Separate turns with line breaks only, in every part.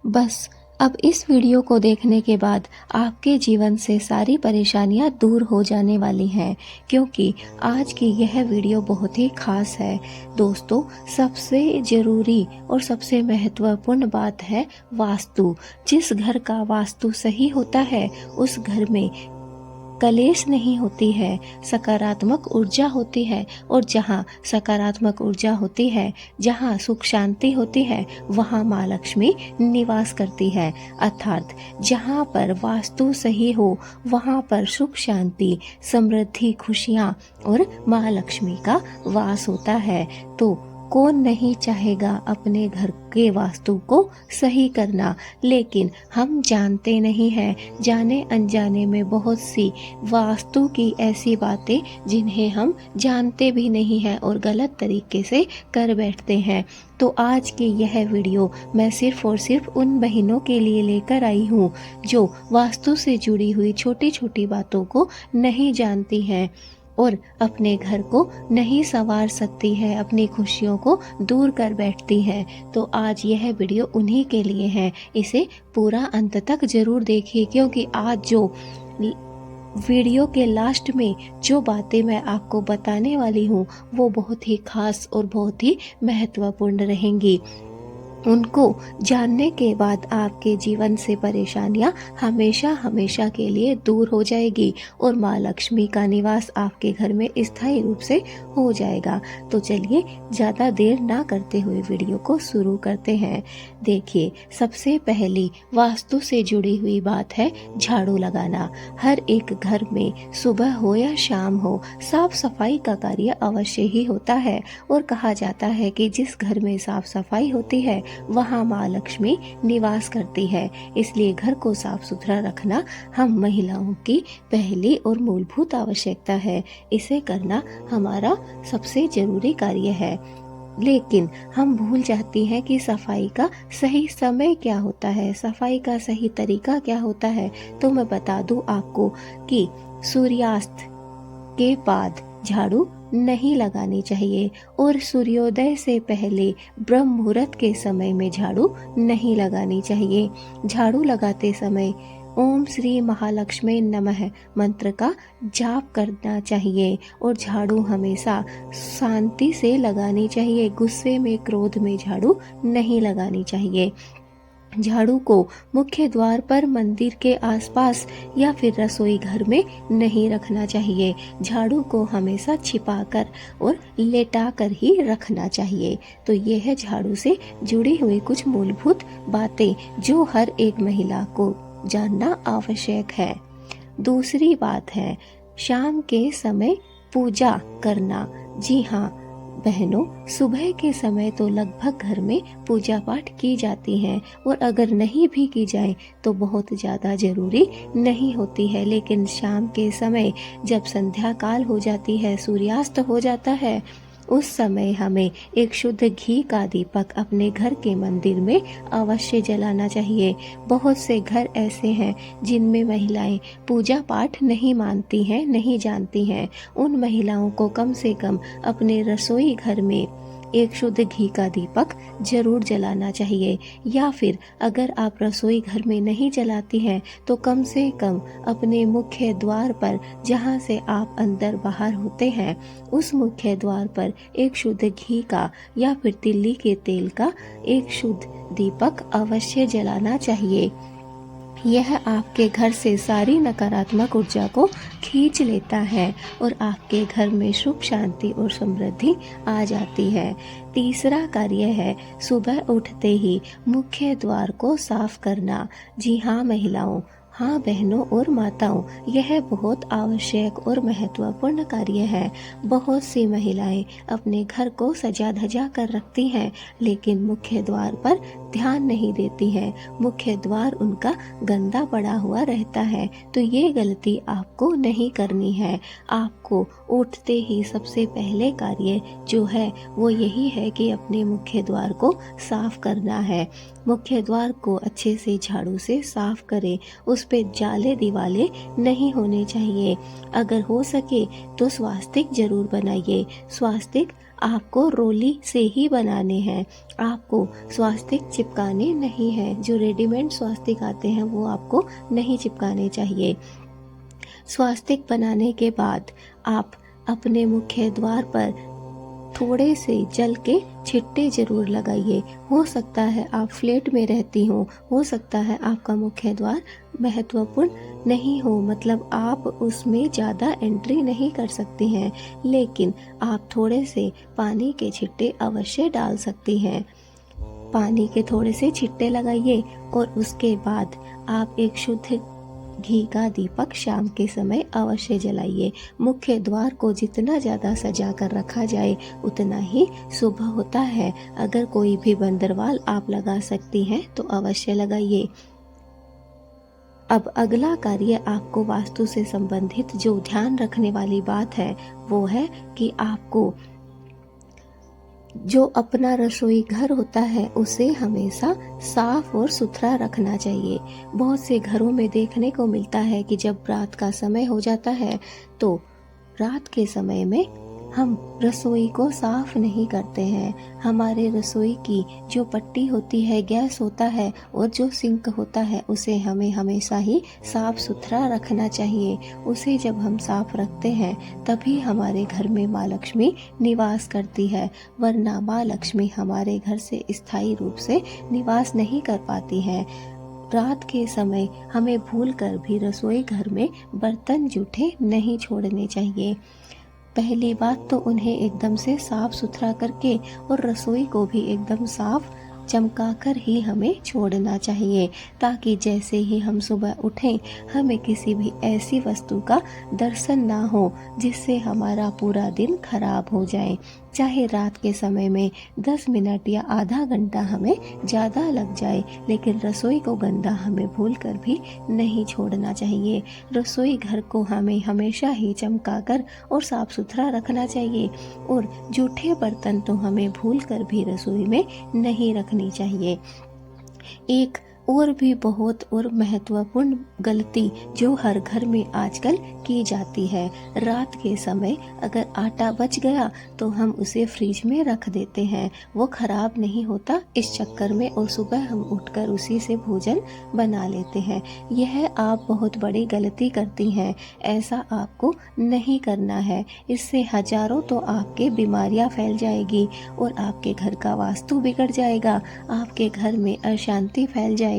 बस अब इस वीडियो को देखने के बाद आपके जीवन से सारी परेशानियां दूर हो जाने वाली हैं, क्योंकि आज की यह वीडियो बहुत ही खास है। दोस्तों, सबसे ज़रूरी और सबसे महत्वपूर्ण बात है वास्तु। जिस घर का वास्तु सही होता है उस घर में कलेश नहीं होती है, सकारात्मक ऊर्जा होती है। और जहाँ सकारात्मक ऊर्जा होती है, जहाँ सुख शांति होती है, वहाँ माँ लक्ष्मी निवास करती है। अर्थात जहाँ पर वास्तु सही हो वहाँ पर सुख शांति, समृद्धि, खुशियाँ और माँ लक्ष्मी का वास होता है। तो कौन नहीं चाहेगा अपने घर के वास्तु को सही करना, लेकिन हम जानते नहीं हैं। जाने अनजाने में बहुत सी वास्तु की ऐसी बातें जिन्हें हम जानते भी नहीं हैं और गलत तरीके से कर बैठते हैं। तो आज की यह वीडियो मैं सिर्फ और सिर्फ उन बहनों के लिए लेकर आई हूँ जो वास्तु से जुड़ी हुई छोटी छोटी बातों को नहीं जानती हैं और अपने घर को नहीं संवार सकती है, अपनी खुशियों को दूर कर बैठती हैं। तो आज यह वीडियो उन्हीं के लिए है। इसे पूरा अंत तक जरूर देखिए, क्योंकि आज जो वीडियो के लास्ट में जो बातें मैं आपको बताने वाली हूँ वो बहुत ही खास और बहुत ही महत्वपूर्ण रहेंगी। उनको जानने के बाद आपके जीवन से परेशानियां हमेशा हमेशा के लिए दूर हो जाएगी और माँ लक्ष्मी का निवास आपके घर में स्थायी रूप से हो जाएगा। तो चलिए ज़्यादा देर ना करते हुए वीडियो को शुरू करते हैं। देखिए, सबसे पहली वास्तु से जुड़ी हुई बात है झाड़ू लगाना। हर एक घर में सुबह हो या शाम हो साफ सफाई का कार्य अवश्य ही होता है और कहा जाता है कि जिस घर में साफ सफाई होती है वहाँ माँ लक्ष्मी निवास करती है। इसलिए घर को साफ सुथरा रखना हम महिलाओं की पहली और मूलभूत आवश्यकता है। इसे करना हमारा सबसे जरूरी कार्य है। लेकिन हम भूल जाती हैं कि सफाई का सही समय क्या होता है, सफाई का सही तरीका क्या होता है। तो मैं बता दूं आपको कि सूर्यास्त के बाद झाड़ू नहीं लगानी चाहिए और सूर्योदय से पहले ब्रह्म मुहूर्त के समय में झाड़ू नहीं लगानी चाहिए। झाड़ू लगाते समय ओम श्री महालक्ष्मी नमः मंत्र का जाप करना चाहिए और झाड़ू हमेशा शांति से लगानी चाहिए। गुस्से में, क्रोध में झाड़ू नहीं लगानी चाहिए। झाड़ू को मुख्य द्वार पर, मंदिर के आसपास या फिर रसोई घर में नहीं रखना चाहिए। झाड़ू को हमेशा छिपाकर और लेटाकर ही रखना चाहिए। तो यह है झाड़ू से जुड़ी हुई कुछ मूलभूत बातें जो हर एक महिला को जानना आवश्यक है। दूसरी बात है शाम के समय पूजा करना। जी हाँ बहनों, सुबह के समय तो लगभग घर में पूजा पाठ की जाती हैं और अगर नहीं भी की जाए तो बहुत ज़्यादा जरूरी नहीं होती है। लेकिन शाम के समय जब संध्या काल हो जाती है, सूर्यास्त हो जाता है, उस समय हमें एक शुद्ध घी का दीपक अपने घर के मंदिर में अवश्य जलाना चाहिए। बहुत से घर ऐसे हैं जिनमें महिलाएं पूजा पाठ नहीं मानती हैं, नहीं जानती हैं। उन महिलाओं को कम से कम अपने रसोई घर में एक शुद्ध घी का दीपक जरूर जलाना चाहिए। या फिर अगर आप रसोई घर में नहीं जलाती हैं तो कम से कम अपने मुख्य द्वार पर, जहां से आप अंदर बाहर होते हैं, उस मुख्य द्वार पर एक शुद्ध घी का या फिर तिल्ली के तेल का एक शुद्ध दीपक अवश्य जलाना चाहिए। यह आपके घर से सारी नकारात्मक ऊर्जा को खींच लेता है और आपके घर में सुख शांति और समृद्धि आ जाती है। तीसरा कार्य है सुबह उठते ही मुख्य द्वार को साफ करना। जी हाँ महिलाओं, हाँ बहनों और माताओं, यह बहुत आवश्यक और महत्वपूर्ण कार्य है। बहुत सी महिलाएं अपने घर को सजा धजा कर रखती हैं, लेकिन मुख्य द्वार पर ध्यान नहीं देती हैं। मुख्य द्वार उनका गंदा पड़ा हुआ रहता है। तो ये गलती आपको नहीं करनी है। आपको उठते ही सबसे पहले कार्य जो है वो यही है कि अपने मुख्य द्वार को साफ करना है। मुख्य द्वार को अच्छे से झाड़ू से साफ करें। उस पे जाले दिवाले नहीं होने चाहिए। अगर हो सके तो स्वास्तिक जरूर बनाइए। स्वास्तिक आपको रोली से ही बनाने हैं, आपको स्वास्तिक चिपकाने नहीं हैं। जो रेडीमेड स्वास्तिक आते हैं वो आपको नहीं चिपकाने चाहिए। स्वास्तिक बनाने के बाद आप अपने मुख्य द्वार पर थोड़े से जल के छिट्टे जरूर लगाइए। हो सकता है आप फ्लैट में रहती हो सकता है आपका मुख्य द्वार महत्वपूर्ण नहीं हो, मतलब आप उसमें ज़्यादा एंट्री नहीं कर सकती हैं, लेकिन आप थोड़े से पानी के छिट्टे अवश्य डाल सकती हैं। पानी के थोड़े से छिट्टे लगाइए और उसके बाद आप एक शुद्ध घी का दीपक शाम के समय अवश्य जलाइए। मुख्य द्वार को जितना ज़्यादा सजा कर रखा जाए उतना ही शुभ होता है। अगर कोई भी बंदरवाल आप लगा सकती हैं तो अवश्य लगाइए। अब अगला कार्य आपको वास्तु से संबंधित जो ध्यान रखने वाली बात है वो है कि आपको जो अपना रसोई घर होता है उसे हमेशा साफ और सुथरा रखना चाहिए। बहुत से घरों में देखने को मिलता है कि जब रात का समय हो जाता है तो रात के समय में हम रसोई को साफ नहीं करते हैं। हमारे रसोई की जो पट्टी होती है, गैस होता है और जो सिंक होता है उसे हमें हमेशा ही साफ सुथरा रखना चाहिए। उसे जब हम साफ रखते हैं तभी हमारे घर में माँ लक्ष्मी निवास करती है, वरना माँ लक्ष्मी हमारे घर से स्थायी रूप से निवास नहीं कर पाती है। रात के समय हमें भूलकर भी रसोई घर में बर्तन जूठे नहीं छोड़ने चाहिए। पहली बात तो उन्हें एकदम से साफ सुथरा करके और रसोई को भी एकदम साफ चमकाकर ही हमें छोड़ना चाहिए, ताकि जैसे ही हम सुबह उठें हमें किसी भी ऐसी वस्तु का दर्शन ना हो जिससे हमारा पूरा दिन खराब हो जाए। चाहे रात के समय में 10 मिनट या आधा घंटा हमें ज़्यादा लग जाए, लेकिन रसोई को गंदा हमें भूलकर भी नहीं छोड़ना चाहिए। रसोई घर को हमें हमेशा ही चमकाकर और साफ सुथरा रखना चाहिए और जूठे बर्तन तो हमें भूलकर भी रसोई में नहीं रखनी चाहिए। एक और भी बहुत और महत्वपूर्ण गलती जो हर घर में आजकल की जाती है, रात के समय अगर आटा बच गया तो हम उसे फ्रिज में रख देते हैं। वो खराब नहीं होता इस चक्कर में, और सुबह हम उठकर उसी से भोजन बना लेते हैं। यह आप बहुत बड़ी गलती करती हैं। ऐसा आपको नहीं करना है। इससे हजारों तो आपके बीमारियां फैल जाएगी और आपके घर का वास्तु बिगड़ जाएगा, आपके घर में अशांति फैल जाएगी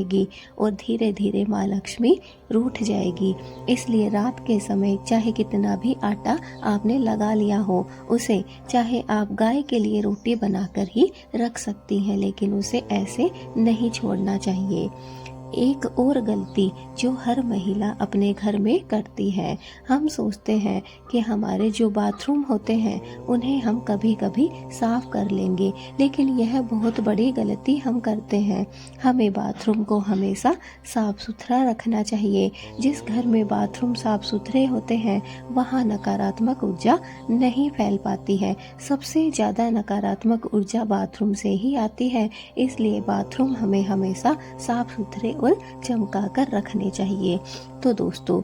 और धीरे धीरे माँ लक्ष्मी रूठ जाएगी। इसलिए रात के समय चाहे कितना भी आटा आपने लगा लिया हो, उसे चाहे आप गाय के लिए रोटी बनाकर ही रख सकती हैं, लेकिन उसे ऐसे नहीं छोड़ना चाहिए। एक और गलती जो हर महिला अपने घर में करती है, हम सोचते हैं कि हमारे जो बाथरूम होते हैं उन्हें हम कभी कभी साफ कर लेंगे, लेकिन यह बहुत बड़ी गलती हम करते हैं। हमें बाथरूम को हमेशा साफ सुथरा रखना चाहिए। जिस घर में बाथरूम साफ सुथरे होते हैं वहाँ नकारात्मक ऊर्जा नहीं फैल पाती है। सबसे ज़्यादा नकारात्मक ऊर्जा बाथरूम से ही आती है, इसलिए बाथरूम हमें हमेशा साफ सुथरे और चमकाकर रखने चाहिए। तो दोस्तों,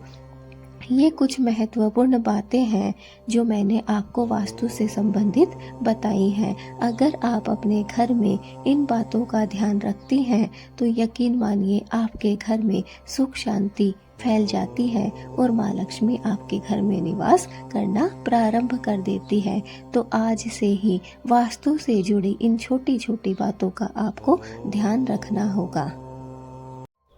ये कुछ महत्वपूर्ण बातें हैं जो मैंने आपको वास्तु से संबंधित बताई हैं। अगर आप अपने घर में इन बातों का ध्यान रखती हैं तो यकीन मानिए आपके घर में सुख शांति फैल जाती है और माँ लक्ष्मी आपके घर में निवास करना प्रारंभ कर देती है। तो आज से ही वास्तु से जुड़ी इन छोटी छोटी बातों का आपको ध्यान रखना होगा।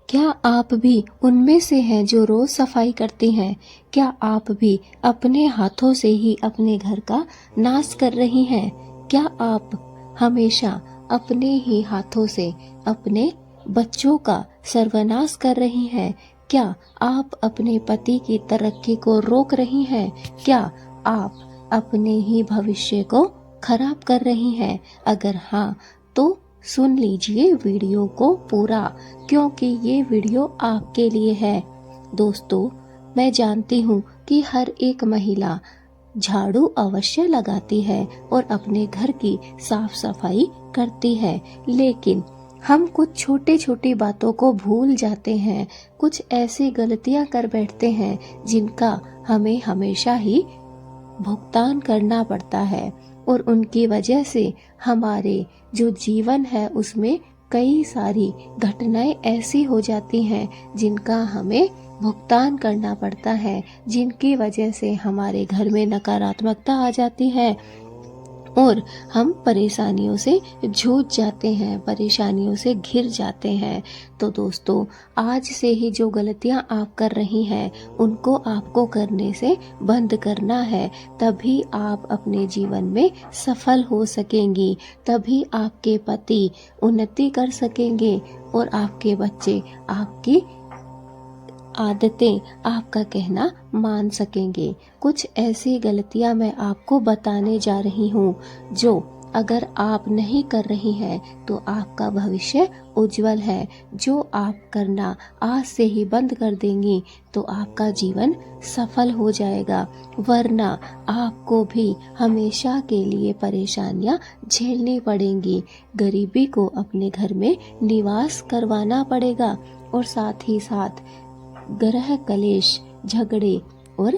क्या आप भी उनमें से हैं जो रोज सफाई करती हैं? क्या आप भी अपने हाथों से ही अपने घर का नाश कर रही हैं? क्या आप हमेशा अपने ही हाथों से अपने बच्चों का सर्वनाश कर रही हैं? क्या आप अपने पति की तरक्की को रोक रही हैं? क्या आप अपने ही भविष्य को खराब कर रही हैं? अगर हाँ तो सुन लीजिए वीडियो को पूरा, क्योंकि ये वीडियो आपके लिए है। दोस्तों, मैं जानती हूँ कि हर एक महिला झाड़ू अवश्य लगाती है और अपने घर की साफ सफाई करती है, लेकिन हम कुछ छोटी छोटी बातों को भूल जाते हैं। कुछ ऐसी गलतियाँ कर बैठते हैं जिनका हमें हमेशा ही भुगतान करना पड़ता है। और उनकी वजह से हमारे जो जीवन है उसमें कई सारी घटनाएं ऐसी हो जाती हैं जिनका हमें भुगतान करना पड़ता है, जिनकी वजह से हमारे घर में नकारात्मकता आ जाती है और हम परेशानियों से जूझ जाते हैं, परेशानियों से घिर जाते हैं। तो दोस्तों, आज से ही जो गलतियां आप कर रही हैं उनको आपको करने से बंद करना है, तभी आप अपने जीवन में सफल हो सकेंगी, तभी आपके पति उन्नति कर सकेंगे और आपके बच्चे आपकी आदतें, आपका कहना मान सकेंगे। कुछ ऐसी गलतियां मैं आपको बताने जा रही हूँ जो अगर आप नहीं कर रही हैं तो आपका भविष्य उज्जवल है। जो आप करना आज से ही बंद कर देंगी तो आपका जीवन सफल हो जाएगा, वरना आपको भी हमेशा के लिए परेशानियां झेलनी पड़ेंगी। गरीबी को अपने घर में निवास करवाना पड़ेगा और साथ ही साथ ग्रह कलेश, झगड़े और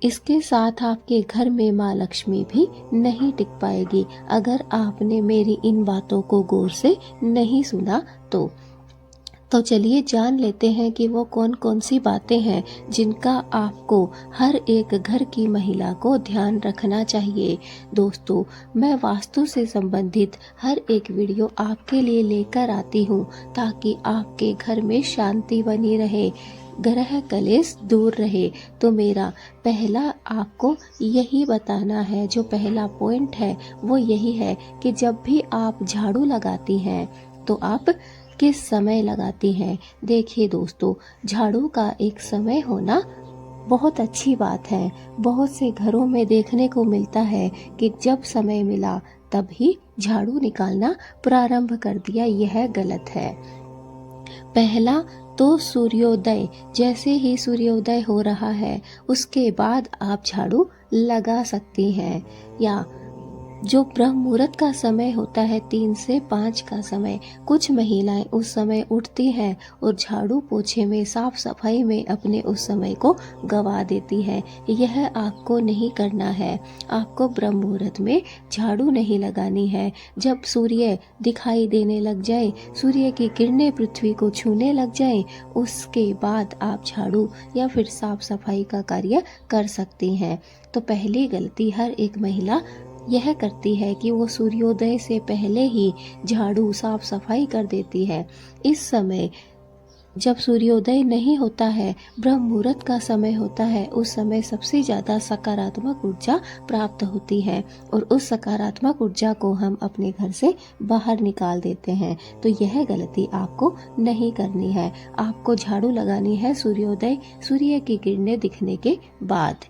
इसके साथ आपके घर में माँ लक्ष्मी भी नहीं टिक पाएगी अगर आपने मेरी इन बातों को गौर से नहीं सुना तो चलिए जान लेते हैं कि वो कौन कौन सी बातें हैं जिनका आपको हर एक घर की महिला को ध्यान रखना चाहिए। दोस्तों, मैं वास्तु से संबंधित हर एक वीडियो आपके लिए लेकर आती हूँ ताकि आपके घर में शांति बनी रहे, ग्रह कलेश दूर रहे। तो मेरा पहला आपको यही बताना है, जो पहला पॉइंट है वो यही है कि जब भी आप झाड़ू लगाती हैं तो आप किस समय लगाती हैं। देखिए दोस्तों, झाड़ू का एक समय होना बहुत अच्छी बात है। बहुत से घरों में देखने को मिलता है कि जब समय मिला तभी झाड़ू निकालना प्रारंभ कर दिया। यह गलत है। पहला तो सूर्योदय, जैसे ही सूर्योदय हो रहा है उसके बाद आप झाड़ू लगा सकती हैं, या जो ब्रह्म मुहूर्त का समय होता है 3 से 5 का समय, कुछ महिलाएं उस समय उठती हैं और झाड़ू पोछे में, साफ सफाई में अपने उस समय को गवा देती हैं। यह आपको नहीं करना है। आपको ब्रह्म मुहूर्त में झाड़ू नहीं लगानी है। जब सूर्य दिखाई देने लग जाए, सूर्य की किरणें पृथ्वी को छूने लग जाए, उसके बाद आप झाड़ू या फिर साफ सफाई का कार्य कर सकती हैं। तो पहली गलती हर एक महिला यह करती है कि वो सूर्योदय से पहले ही झाड़ू साफ सफाई कर देती है। इस समय जब सूर्योदय नहीं होता है, ब्रह्म मुहूर्त का समय होता है, उस समय सबसे ज्यादा सकारात्मक ऊर्जा प्राप्त होती है और उस सकारात्मक ऊर्जा को हम अपने घर से बाहर निकाल देते हैं। तो यह गलती आपको नहीं करनी है। आपको झाड़ू लगानी है सूर्योदय, सूर्य की किरणें दिखने के बाद।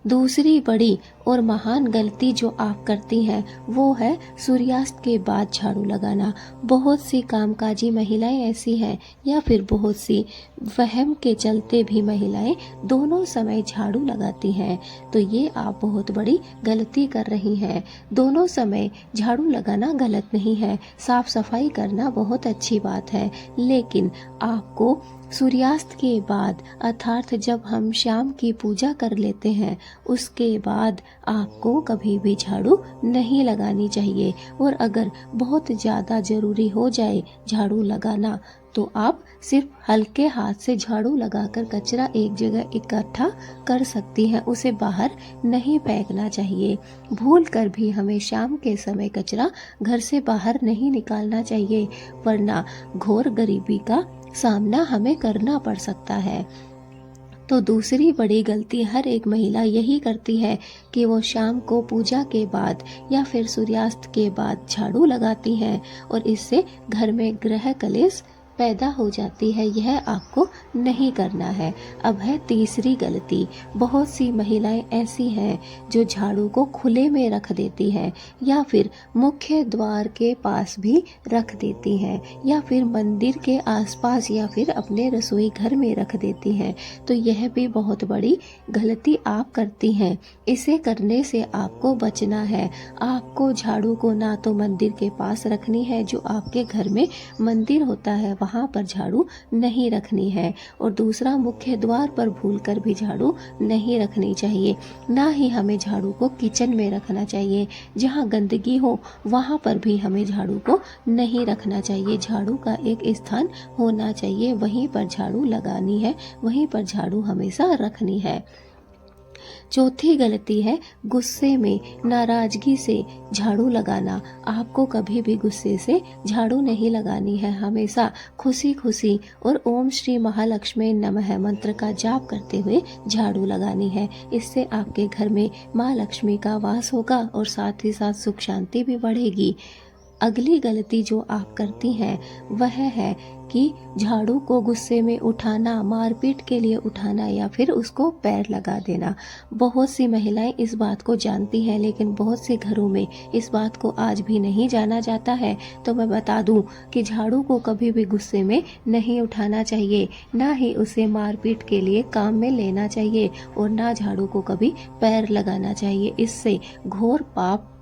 दूसरी बड़ी और महान गलती जो आप करती हैं वो है सूर्यास्त के बाद झाड़ू लगाना। बहुत सी कामकाजी महिलाएं ऐसी हैं, या फिर बहुत सी वहम के चलते भी महिलाएं दोनों समय झाड़ू लगाती हैं। तो ये आप बहुत बड़ी गलती कर रही हैं। दोनों समय झाड़ू लगाना गलत नहीं है, साफ सफाई करना बहुत अच्छी बात है, लेकिन आपको सूर्यास्त के बाद, अर्थात जब हम शाम की पूजा कर लेते हैं उसके बाद आपको कभी भी झाड़ू नहीं लगानी चाहिए। और अगर बहुत ज़्यादा ज़रूरी हो जाए झाड़ू लगाना तो आप सिर्फ हल्के हाथ से झाड़ू लगाकर कचरा एक जगह इकट्ठा कर सकती हैं, उसे बाहर नहीं फेंकना चाहिए। भूल कर भी हमें शाम के समय कचरा घर से बाहर नहीं निकालना चाहिए, वरना घोर गरीबी का सामना हमें करना पड़ सकता है। तो दूसरी बड़ी गलती हर एक महिला यही करती है कि वो शाम को पूजा के बाद या फिर सूर्यास्त के बाद झाड़ू लगाती हैं और इससे घर में ग्रह कलेश पैदा हो जाती है। यह आपको नहीं करना है। अब है तीसरी गलती। बहुत सी महिलाएं ऐसी हैं जो झाड़ू को खुले में रख देती हैं, या फिर मुख्य द्वार के पास भी रख देती हैं, या फिर मंदिर के आसपास, या फिर अपने रसोई घर में रख देती हैं। तो यह भी बहुत बड़ी गलती आप करती हैं। इसे करने से आपको बचना है। आपको झाड़ू को ना तो मंदिर के पास रखनी है, जो आपके घर में मंदिर होता है वहाँ पर झाड़ू नहीं रखनी है। और दूसरा, मुख्य द्वार पर भूलकर भी झाड़ू नहीं रखनी चाहिए। ना ही हमें झाड़ू को किचन में रखना चाहिए। जहाँ गंदगी हो वहाँ पर भी हमें झाड़ू को नहीं रखना चाहिए। झाड़ू का एक स्थान होना चाहिए, वहीं पर झाड़ू लगानी है, वहीं पर झाड़ू हमेशा रखनी है। चौथी गलती है गुस्से में, नाराजगी से झाड़ू लगाना। आपको कभी भी गुस्से से झाड़ू नहीं लगानी है। हमेशा खुशी खुशी और ओम श्री महालक्ष्मी नमः मंत्र का जाप करते हुए झाड़ू लगानी है। इससे आपके घर में माँ लक्ष्मी का वास होगा और साथ ही साथ सुख शांति भी बढ़ेगी। अगली गलती जो आप करती हैं वह है कि झाड़ू को गुस्से में उठाना, मारपीट के लिए उठाना या फिर उसको पैर लगा देना। बहुत सी महिलाएं इस बात को जानती हैं, लेकिन बहुत से घरों में इस बात को आज भी नहीं जाना जाता है। तो मैं बता दूं कि झाड़ू को कभी भी गुस्से में नहीं उठाना चाहिए, ना ही उसे मारपीट के लिए काम में लेना चाहिए और ना झाड़ू को कभी पैर लगाना चाहिए। इससे घोर पाप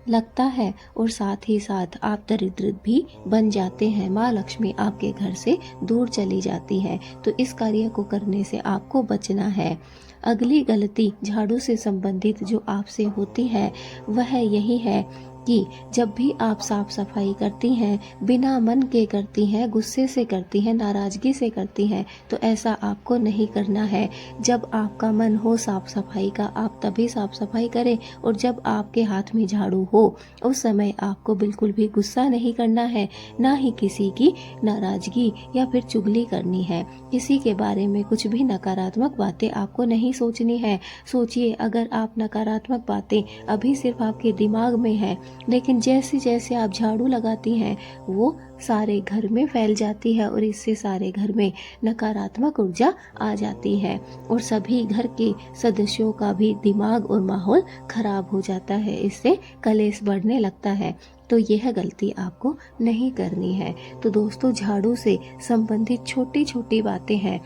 लगता है और साथ ही साथ आप दरिद्र भी बन जाते हैं। माँ लक्ष्मी आपके घर से दूर चली जाती है। तो इस कार्य को करने से आपको बचना है। अगली गलती झाड़ू से संबंधित जो आपसे होती है वह यही है कि जब भी आप साफ सफाई करती हैं, बिना मन के करती हैं, गुस्से से करती हैं, नाराजगी से करती हैं, तो ऐसा आपको नहीं करना है। जब आपका मन हो साफ सफाई का, आप तभी साफ सफाई करें। और जब आपके हाथ में झाड़ू हो उस समय आपको बिल्कुल भी गुस्सा नहीं करना है, ना ही किसी की नाराजगी या फिर चुगली करनी है। किसी के बारे में कुछ भी नकारात्मक बातें आपको नहीं सोचनी है। सोचिए, अगर आप नकारात्मक बातें अभी सिर्फ आपके दिमाग में है, लेकिन जैसे जैसे आप झाड़ू लगाती हैं वो सारे घर में फैल जाती है और इससे सारे घर में नकारात्मक ऊर्जा आ जाती है और सभी घर के सदस्यों का भी दिमाग और माहौल खराब हो जाता है। इससे कलेश बढ़ने लगता है। तो यह गलती आपको नहीं करनी है। तो दोस्तों, झाड़ू से संबंधित छोटी छोटी बातें हैं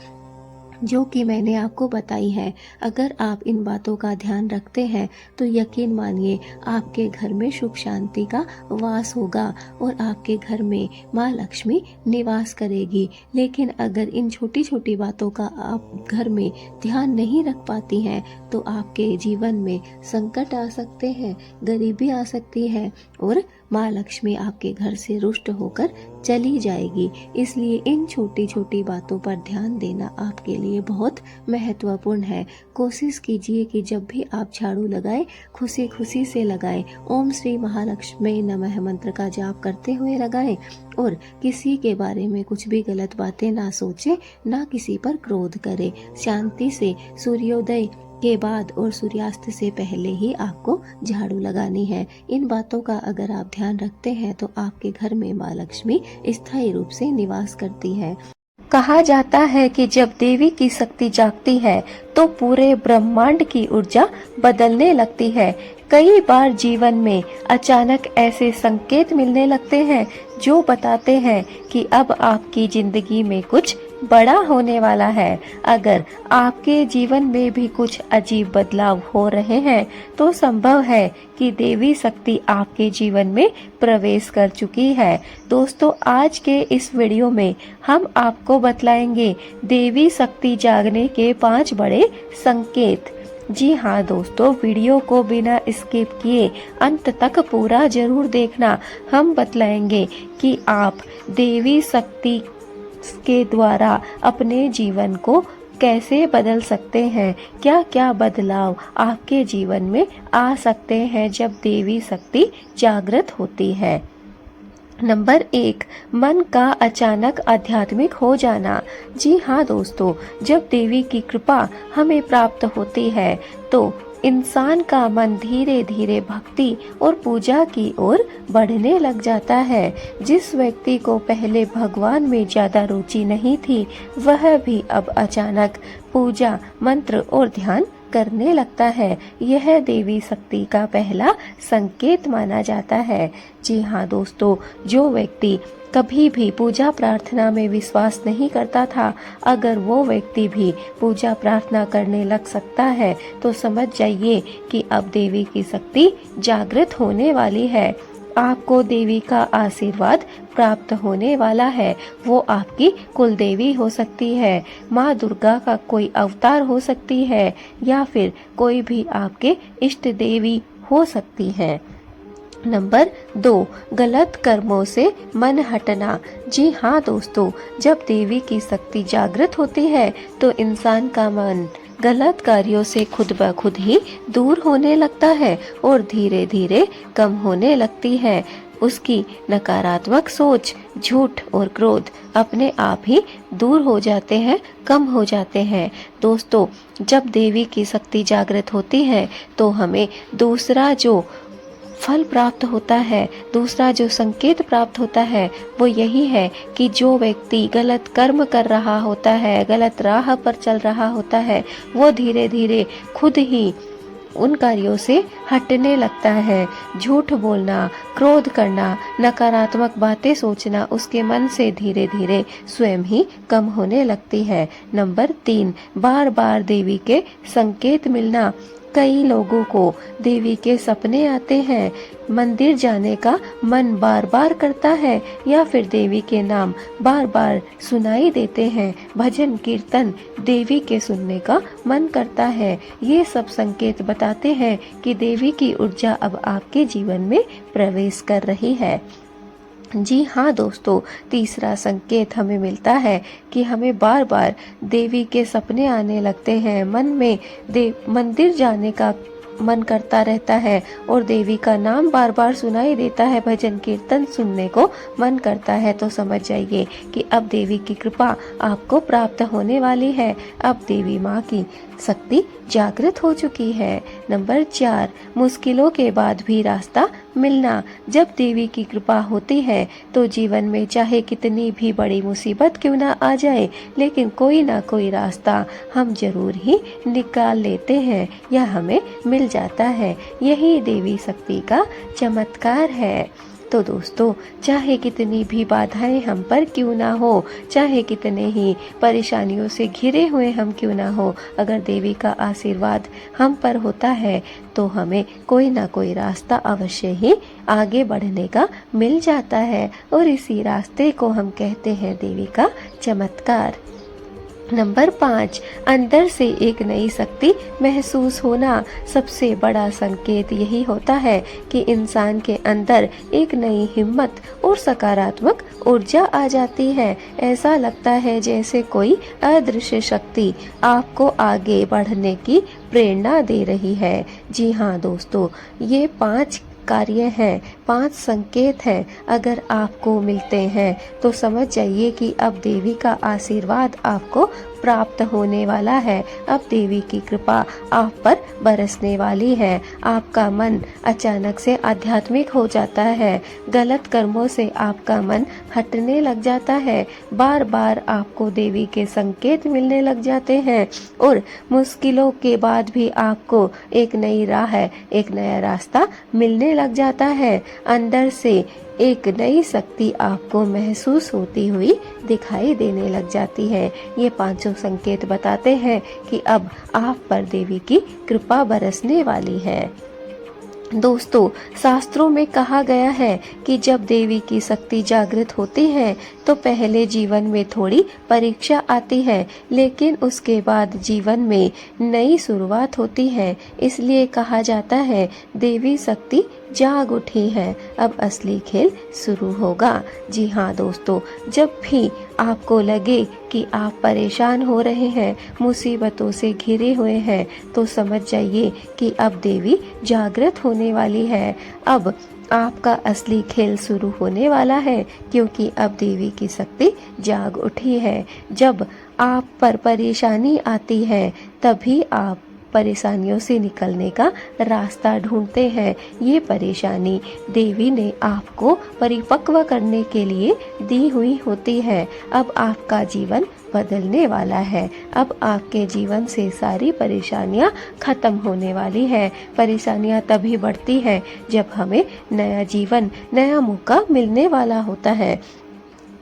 जो कि मैंने आपको बताई है। अगर आप इन बातों का ध्यान रखते हैं तो यकीन मानिए आपके घर में सुख शांति का वास होगा और आपके घर में माँ लक्ष्मी निवास करेगी। लेकिन अगर इन छोटी छोटी बातों का आप घर में ध्यान नहीं रख पाती हैं तो आपके जीवन में संकट आ सकते हैं, गरीबी आ सकती है और माँ लक्ष्मी आपके घर से रुष्ट होकर चली जाएगी। इसलिए इन छोटी छोटी बातों पर ध्यान देना आपके लिए बहुत महत्वपूर्ण है। कोशिश कीजिए कि जब भी आप झाड़ू लगाएं, खुशी खुशी से लगाएं। ओम श्री महालक्ष्मी नमः मंत्र का जाप करते हुए लगाएं और किसी के बारे में कुछ भी गलत बातें ना सोचें, ना किसी पर क्रोध करें। शांति से सूर्योदय के बाद और सूर्यास्त से पहले ही आपको झाड़ू लगानी है। इन बातों का अगर आप ध्यान रखते हैं तो आपके घर में माँ लक्ष्मी स्थायी रूप से निवास करती है। कहा जाता है कि जब देवी की शक्ति जागती है तो पूरे ब्रह्मांड की ऊर्जा बदलने लगती है। कई बार जीवन में अचानक ऐसे संकेत मिलने लगते हैं जो बताते हैं कि अब आपकी जिंदगी में कुछ बड़ा होने वाला है। अगर आपके जीवन में भी कुछ अजीब बदलाव हो रहे हैं तो संभव है कि देवी शक्ति आपके जीवन में प्रवेश कर चुकी है। दोस्तों, आज के इस वीडियो में हम आपको बतलाएंगे देवी शक्ति जागने के 5 बड़े संकेत। जी हाँ दोस्तों, वीडियो को बिना स्किप किए अंत तक पूरा जरूर देखना। हम बतलाएंगे कि आप देवी शक्ति के द्वारा अपने जीवन को कैसे बदल सकते हैं, क्या क्या बदलाव आपके जीवन में आ सकते हैं जब देवी शक्ति जागृत होती है। नंबर 1, मन का अचानक आध्यात्मिक हो जाना। जी हाँ दोस्तों, जब देवी की कृपा हमें प्राप्त होती है तो इंसान का मन धीरे धीरे भक्ति और पूजा की ओर बढ़ने लग जाता है। जिस व्यक्ति को पहले भगवान में ज्यादा रुचि नहीं थी, वह भी अब अचानक पूजा, मंत्र और ध्यान करने लगता है। यह देवी शक्ति का पहला संकेत माना जाता है। जी हाँ दोस्तों, जो व्यक्ति कभी भी पूजा प्रार्थना में विश्वास नहीं करता था, अगर वो व्यक्ति भी पूजा प्रार्थना करने लग सकता है तो समझ जाइए कि अब देवी की शक्ति जागृत होने वाली है। आपको देवी का आशीर्वाद प्राप्त होने वाला है। वो आपकी कुल देवी हो सकती है, माँ दुर्गा का कोई अवतार हो सकती है, या फिर कोई भी आपके इष्ट देवी हो सकती है। नंबर 2, गलत कर्मों से मन हटना। जी हाँ दोस्तों, जब देवी की शक्ति जागृत होती है तो इंसान का मन गलत कार्यों से खुद ब खुद ही दूर होने लगता है और धीरे धीरे कम होने लगती है। उसकी नकारात्मक सोच, झूठ और क्रोध अपने आप ही दूर हो जाते हैं, कम हो जाते हैं। दोस्तों, जब देवी की शक्ति जागृत होती है तो हमें दूसरा जो फल प्राप्त होता है, दूसरा जो संकेत प्राप्त होता है, वो यही है कि जो व्यक्ति गलत कर्म कर रहा होता है, गलत राह पर चल रहा होता है, वो धीरे धीरे खुद ही उन कार्यों से हटने लगता है। झूठ बोलना, क्रोध करना, नकारात्मक बातें सोचना उसके मन से धीरे धीरे स्वयं ही कम होने लगती है। नंबर 3, बार बार देवी के संकेत मिलना। कई लोगों को देवी के सपने आते हैं, मंदिर जाने का मन बार बार करता है, या फिर देवी के नाम बार बार सुनाई देते हैं, भजन कीर्तन देवी के सुनने का मन करता है। ये सब संकेत बताते हैं कि देवी की ऊर्जा अब आपके जीवन में प्रवेश कर रही है। जी हाँ दोस्तों, तीसरा संकेत हमें मिलता है कि हमें बार बार देवी के सपने आने लगते हैं, मन में मंदिर जाने का मन करता रहता है और देवी का नाम बार बार सुनाई देता है, भजन कीर्तन सुनने को मन करता है, तो समझ जाइए कि अब देवी की कृपा आपको प्राप्त होने वाली है। अब देवी माँ की शक्ति जागृत हो चुकी है। नंबर 4, मुश्किलों के बाद भी रास्ता मिलना। जब देवी की कृपा होती है तो जीवन में चाहे कितनी भी बड़ी मुसीबत क्यों ना आ जाए, लेकिन कोई ना कोई रास्ता हम जरूर ही निकाल लेते हैं या हमें मिल जाता है। यही देवी शक्ति का चमत्कार है। तो दोस्तों, चाहे कितनी भी बाधाएं हम पर क्यों ना हो, चाहे कितने ही परेशानियों से घिरे हुए हम क्यों ना हो, अगर देवी का आशीर्वाद हम पर होता है तो हमें कोई ना कोई रास्ता अवश्य ही आगे बढ़ने का मिल जाता है, और इसी रास्ते को हम कहते हैं देवी का चमत्कार। नंबर 5, अंदर से एक नई शक्ति महसूस होना। सबसे बड़ा संकेत यही होता है कि इंसान के अंदर एक नई हिम्मत और सकारात्मक ऊर्जा आ जाती है। ऐसा लगता है जैसे कोई अदृश्य शक्ति आपको आगे बढ़ने की प्रेरणा दे रही है। जी हाँ दोस्तों, ये 5 कार्य हैं, 5 संकेत हैं। अगर आपको मिलते हैं तो समझ जाइए कि अब देवी का आशीर्वाद आपको प्राप्त होने वाला है। अब देवी की कृपा आप पर बरसने वाली है। आपका मन अचानक से आध्यात्मिक हो जाता है, गलत कर्मों से आपका मन हटने लग जाता है, बार बार आपको देवी के संकेत मिलने लग जाते हैं, और मुश्किलों के बाद भी आपको एक नई राह, एक नया रास्ता मिलने लग जाता है। अंदर से एक नई शक्ति आपको महसूस होती हुई दिखाई देने लग जाती है। ये 5 संकेत बताते हैं कि अब आप पर देवी की कृपा बरसने वाली है। दोस्तों, शास्त्रों में कहा गया है कि जब देवी की शक्ति जागृत होती है तो पहले जीवन में थोड़ी परीक्षा आती है, लेकिन उसके बाद जीवन में नई शुरुआत होती है। इसलिए कहा जाता है देवी शक्ति जाग उठी है, अब असली खेल शुरू होगा। जी हाँ दोस्तों, जब भी आपको लगे कि आप परेशान हो रहे हैं, मुसीबतों से घिरे हुए हैं, तो समझ जाइए कि अब देवी जागृत होने वाली है। अब आपका असली खेल शुरू होने वाला है, क्योंकि अब देवी की शक्ति जाग उठी है। जब आप पर परेशानी आती है तभी आप परेशानियों से निकलने का रास्ता ढूंढते हैं। ये परेशानी देवी ने आपको परिपक्व करने के लिए दी हुई होती है। अब आपका जीवन बदलने वाला है। अब आपके जीवन से सारी परेशानियां खत्म होने वाली है। परेशानियां तभी बढ़ती हैं जब हमें नया जीवन, नया मौका मिलने वाला होता है।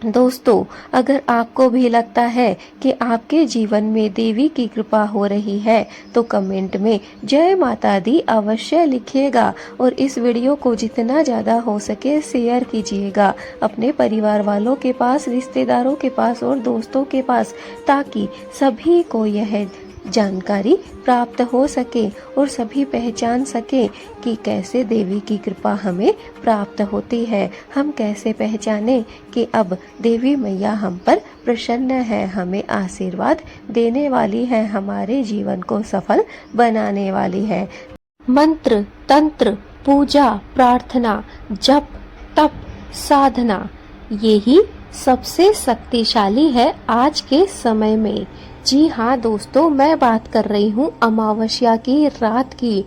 दोस्तों, अगर आपको भी लगता है कि आपके जीवन में देवी की कृपा हो रही है तो कमेंट में जय माता दी अवश्य लिखिएगा और इस वीडियो को जितना ज़्यादा हो सके शेयर कीजिएगा अपने परिवार वालों के पास, रिश्तेदारों के पास और दोस्तों के पास, ताकि सभी को यह जानकारी प्राप्त हो सके और सभी पहचान सके कि कैसे देवी की कृपा हमें प्राप्त होती है। हम कैसे पहचाने कि अब देवी मैया हम पर प्रसन्न है, हमें आशीर्वाद देने वाली है, हमारे जीवन को सफल बनाने वाली है। मंत्र, तंत्र, पूजा, प्रार्थना, जप, तप, साधना, यही सबसे शक्तिशाली है आज के समय में। जी हाँ दोस्तों, मैं बात कर रही हूँ अमावस्या की रात की।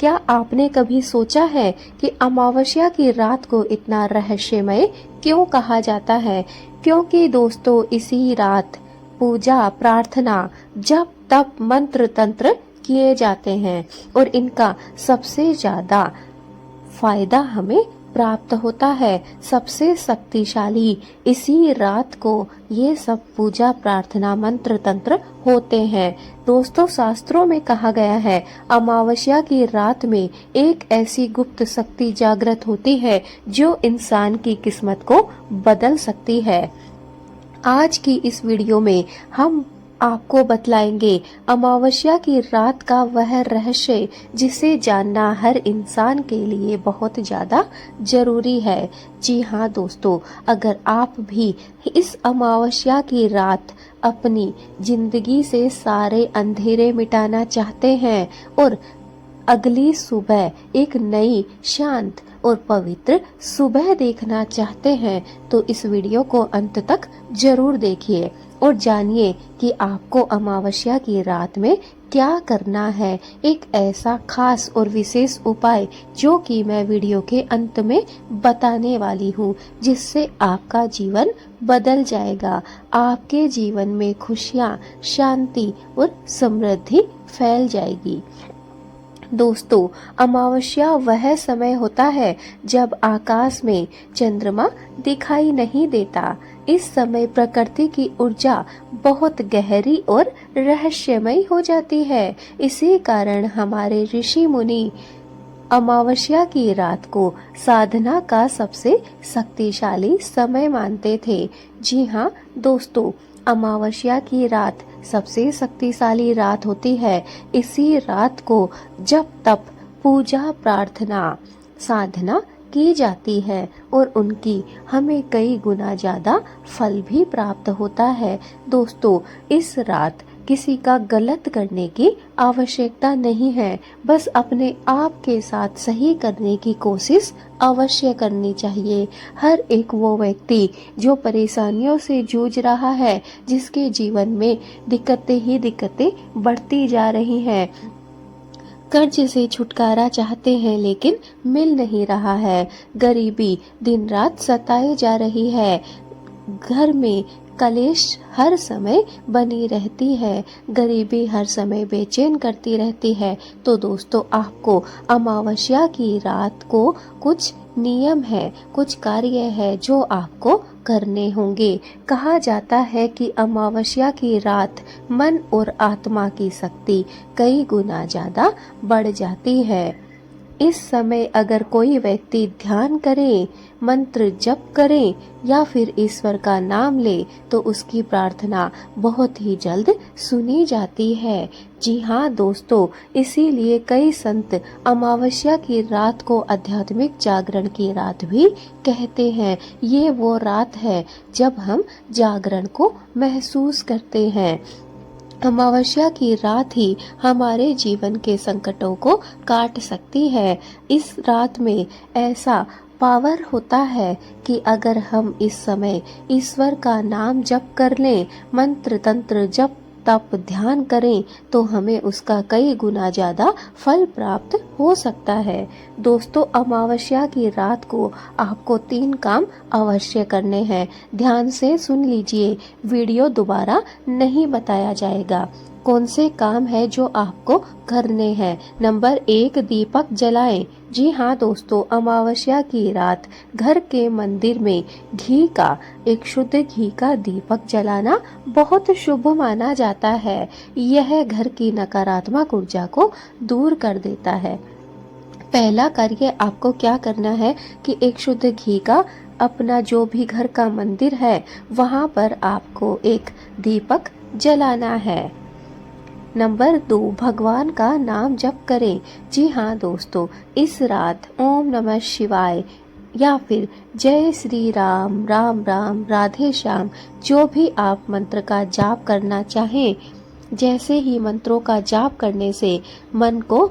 क्या आपने कभी सोचा है कि अमावस्या की रात को इतना रहस्यमय क्यों कहा जाता है? क्योंकि दोस्तों इसी रात पूजा, प्रार्थना, जप, तप, मंत्र, तंत्र किए जाते हैं और इनका सबसे ज्यादा फायदा हमें प्राप्त होता है। सबसे शक्तिशाली इसी रात को ये सब पूजा, प्रार्थना, मंत्र, तंत्र होते हैं। दोस्तों, शास्त्रों में कहा गया है अमावस्या की रात में एक ऐसी गुप्त शक्ति जागृत होती है जो इंसान की किस्मत को बदल सकती है। आज की इस वीडियो में हम आपको बतलाएंगे अमावस्या की रात का वह रहस्य जिसे जानना हर इंसान के लिए बहुत ज्यादा जरूरी है। जी हाँ दोस्तों, अगर आप भी इस अमावस्या की रात अपनी जिंदगी से सारे अंधेरे मिटाना चाहते हैं और अगली सुबह एक नई, शांत और पवित्र सुबह देखना चाहते हैं तो इस वीडियो को अंत तक जरूर देखिए और जानिए कि आपको अमावस्या की रात में क्या करना है। एक ऐसा खास और विशेष उपाय जो कि मैं वीडियो के अंत में बताने वाली हूँ, जिससे आपका जीवन बदल जाएगा। आपके जीवन में खुशियाँ, शांति और समृद्धि फैल जाएगी। दोस्तों, अमावस्या वह समय होता है जब आकाश में चंद्रमा दिखाई नहीं देता। इस समय प्रकृति की ऊर्जा बहुत गहरी और रहस्यमयी हो जाती है। इसी कारण हमारे ऋषि मुनि अमावस्या की रात को साधना का सबसे शक्तिशाली समय मानते थे। जी हाँ दोस्तों, अमावस्या की रात सबसे शक्तिशाली रात होती है। इसी रात को जप, तप, पूजा, प्रार्थना, साधना की जाती है और उनकी हमें कई गुना ज्यादा फल भी प्राप्त होता है। दोस्तों, इस रात किसी का गलत करने की आवश्यकता नहीं है, बस अपने आप के साथ सही करने की कोशिश अवश्य करनी चाहिए। हर एक वो व्यक्ति जो परेशानियों से जूझ रहा है, जिसके जीवन में दिक्कतें ही दिक्कतें बढ़ती जा रही हैं, कर्ज से छुटकारा चाहते हैं लेकिन मिल नहीं रहा है, गरीबी दिन रात सताए जा रही है, घर में कलेश हर समय बनी रहती है, गरीबी हर समय बेचैन करती रहती है, तो दोस्तों आपको अमावस्या की रात को कुछ नियम है, कुछ कार्य है जो आपको करने होंगे। कहा जाता है कि अमावस्या की रात मन और आत्मा की शक्ति कई गुना ज्यादा बढ़ जाती है। इस समय अगर कोई व्यक्ति ध्यान करे, मंत्र जप करे या फिर ईश्वर का नाम ले तो उसकी प्रार्थना बहुत ही जल्द सुनी जाती है। जी हाँ दोस्तों, इसीलिए कई संत अमावस्या की रात को आध्यात्मिक जागरण की रात भी कहते हैं। ये वो रात है जब हम जागरण को महसूस करते हैं। अमावस्या की रात ही हमारे जीवन के संकटों को काट सकती है। इस रात में ऐसा पावर होता है कि अगर हम इस समय ईश्वर का नाम जप कर लें, मंत्र तंत्र जप तप ध्यान करें तो हमें उसका कई गुना ज्यादा फल प्राप्त हो सकता है। दोस्तों, अमावस्या की रात को आपको 3 काम अवश्य करने हैं। ध्यान से सुन लीजिए, वीडियो दोबारा नहीं बताया जाएगा। कौन से काम है जो आपको करने हैं। नंबर 1, दीपक जलाएं। जी हाँ दोस्तों, अमावस्या की रात घर के मंदिर में घी का, एक शुद्ध घी का दीपक जलाना बहुत शुभ माना जाता है। यह घर की नकारात्मक ऊर्जा को दूर कर देता है। पहला कार्य आपको क्या करना है कि एक शुद्ध घी का, अपना जो भी घर का मंदिर है वहां पर आपको एक दीपक जलाना है। नंबर 2, भगवान का नाम जप करें। जी हाँ दोस्तों, इस रात ओम नमः शिवाय या फिर जय श्री राम, राम राम, राधे श्याम, जो भी आप मंत्र का जाप करना चाहें। जैसे ही मंत्रों का जाप करने से मन को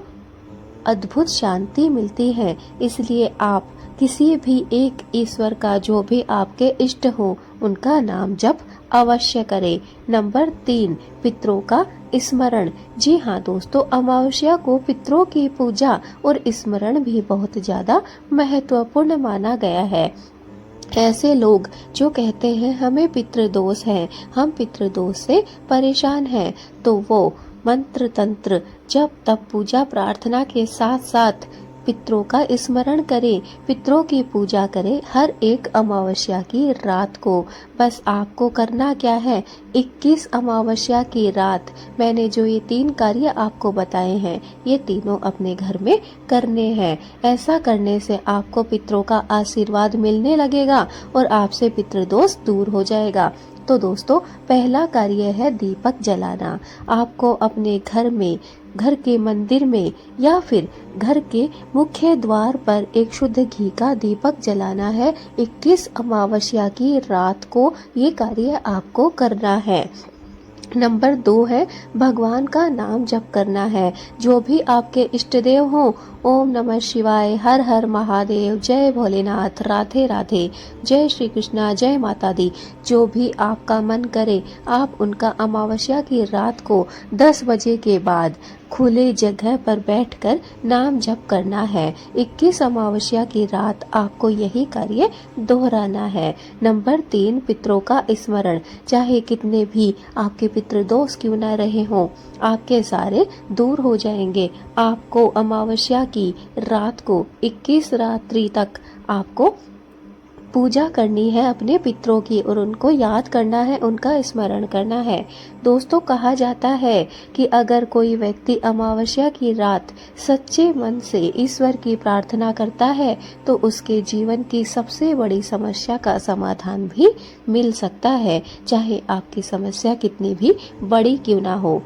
अद्भुत शांति मिलती है, इसलिए आप किसी भी एक ईश्वर का, जो भी आपके इष्ट हो, उनका नाम जप अवश्य करें। नंबर 3, पितरों का स्मरण। जी हाँ दोस्तों, अमावस्या को पितरों की पूजा और स्मरण भी बहुत ज्यादा महत्वपूर्ण माना गया है। ऐसे लोग जो कहते हैं हमें पितृदोष है, हम पितृदोष से परेशान हैं, तो वो मंत्र तंत्र जब तब पूजा प्रार्थना के साथ साथ पितरों का स्मरण करें, पितरों की पूजा करें हर एक अमावस्या की रात को। बस आपको करना क्या है, 21 अमावस्या की रात मैंने जो ये 3 कार्य आपको बताए हैं, ये तीनों अपने घर में करने हैं। ऐसा करने से आपको पितरों का आशीर्वाद मिलने लगेगा और आपसे पितृदोष दूर हो जाएगा। तो दोस्तों, पहला कार्य है दीपक जलाना। आपको अपने घर में, घर के मंदिर में या फिर घर के मुख्य द्वार पर एक शुद्ध घी का दीपक जलाना है। 21 अमावस्या की रात को ये कार्य आपको करना है। नंबर 2 है भगवान का नाम जप करना है। जो भी आपके इष्ट देव हो, ओम नमः शिवाय, हर हर महादेव, जय भोलेनाथ, राधे राधे, जय श्री कृष्णा, जय माता दी, जो भी आपका मन करे आप उनका अमावस्या की रात को 10 बजे के बाद खुले जगह पर बैठकर नाम जप करना है। 21 अमावस्या की रात आपको यही कार्य दोहराना है। नंबर 3, पितरों का स्मरण। चाहे कितने भी आपके पितृदोष क्यों न रहे हों, आपके सारे दूर हो जाएंगे। आपको अमावस्या की रात को 21 रात्रि तक आपको पूजा करनी है अपने पितरों की और उनको याद करना है, उनका स्मरण करना है। दोस्तों, कहा जाता है कि अगर कोई व्यक्ति अमावस्या की रात सच्चे मन से ईश्वर की प्रार्थना करता है तो उसके जीवन की सबसे बड़ी समस्या का समाधान भी मिल सकता है। चाहे आपकी समस्या कितनी भी बड़ी क्यों ना हो,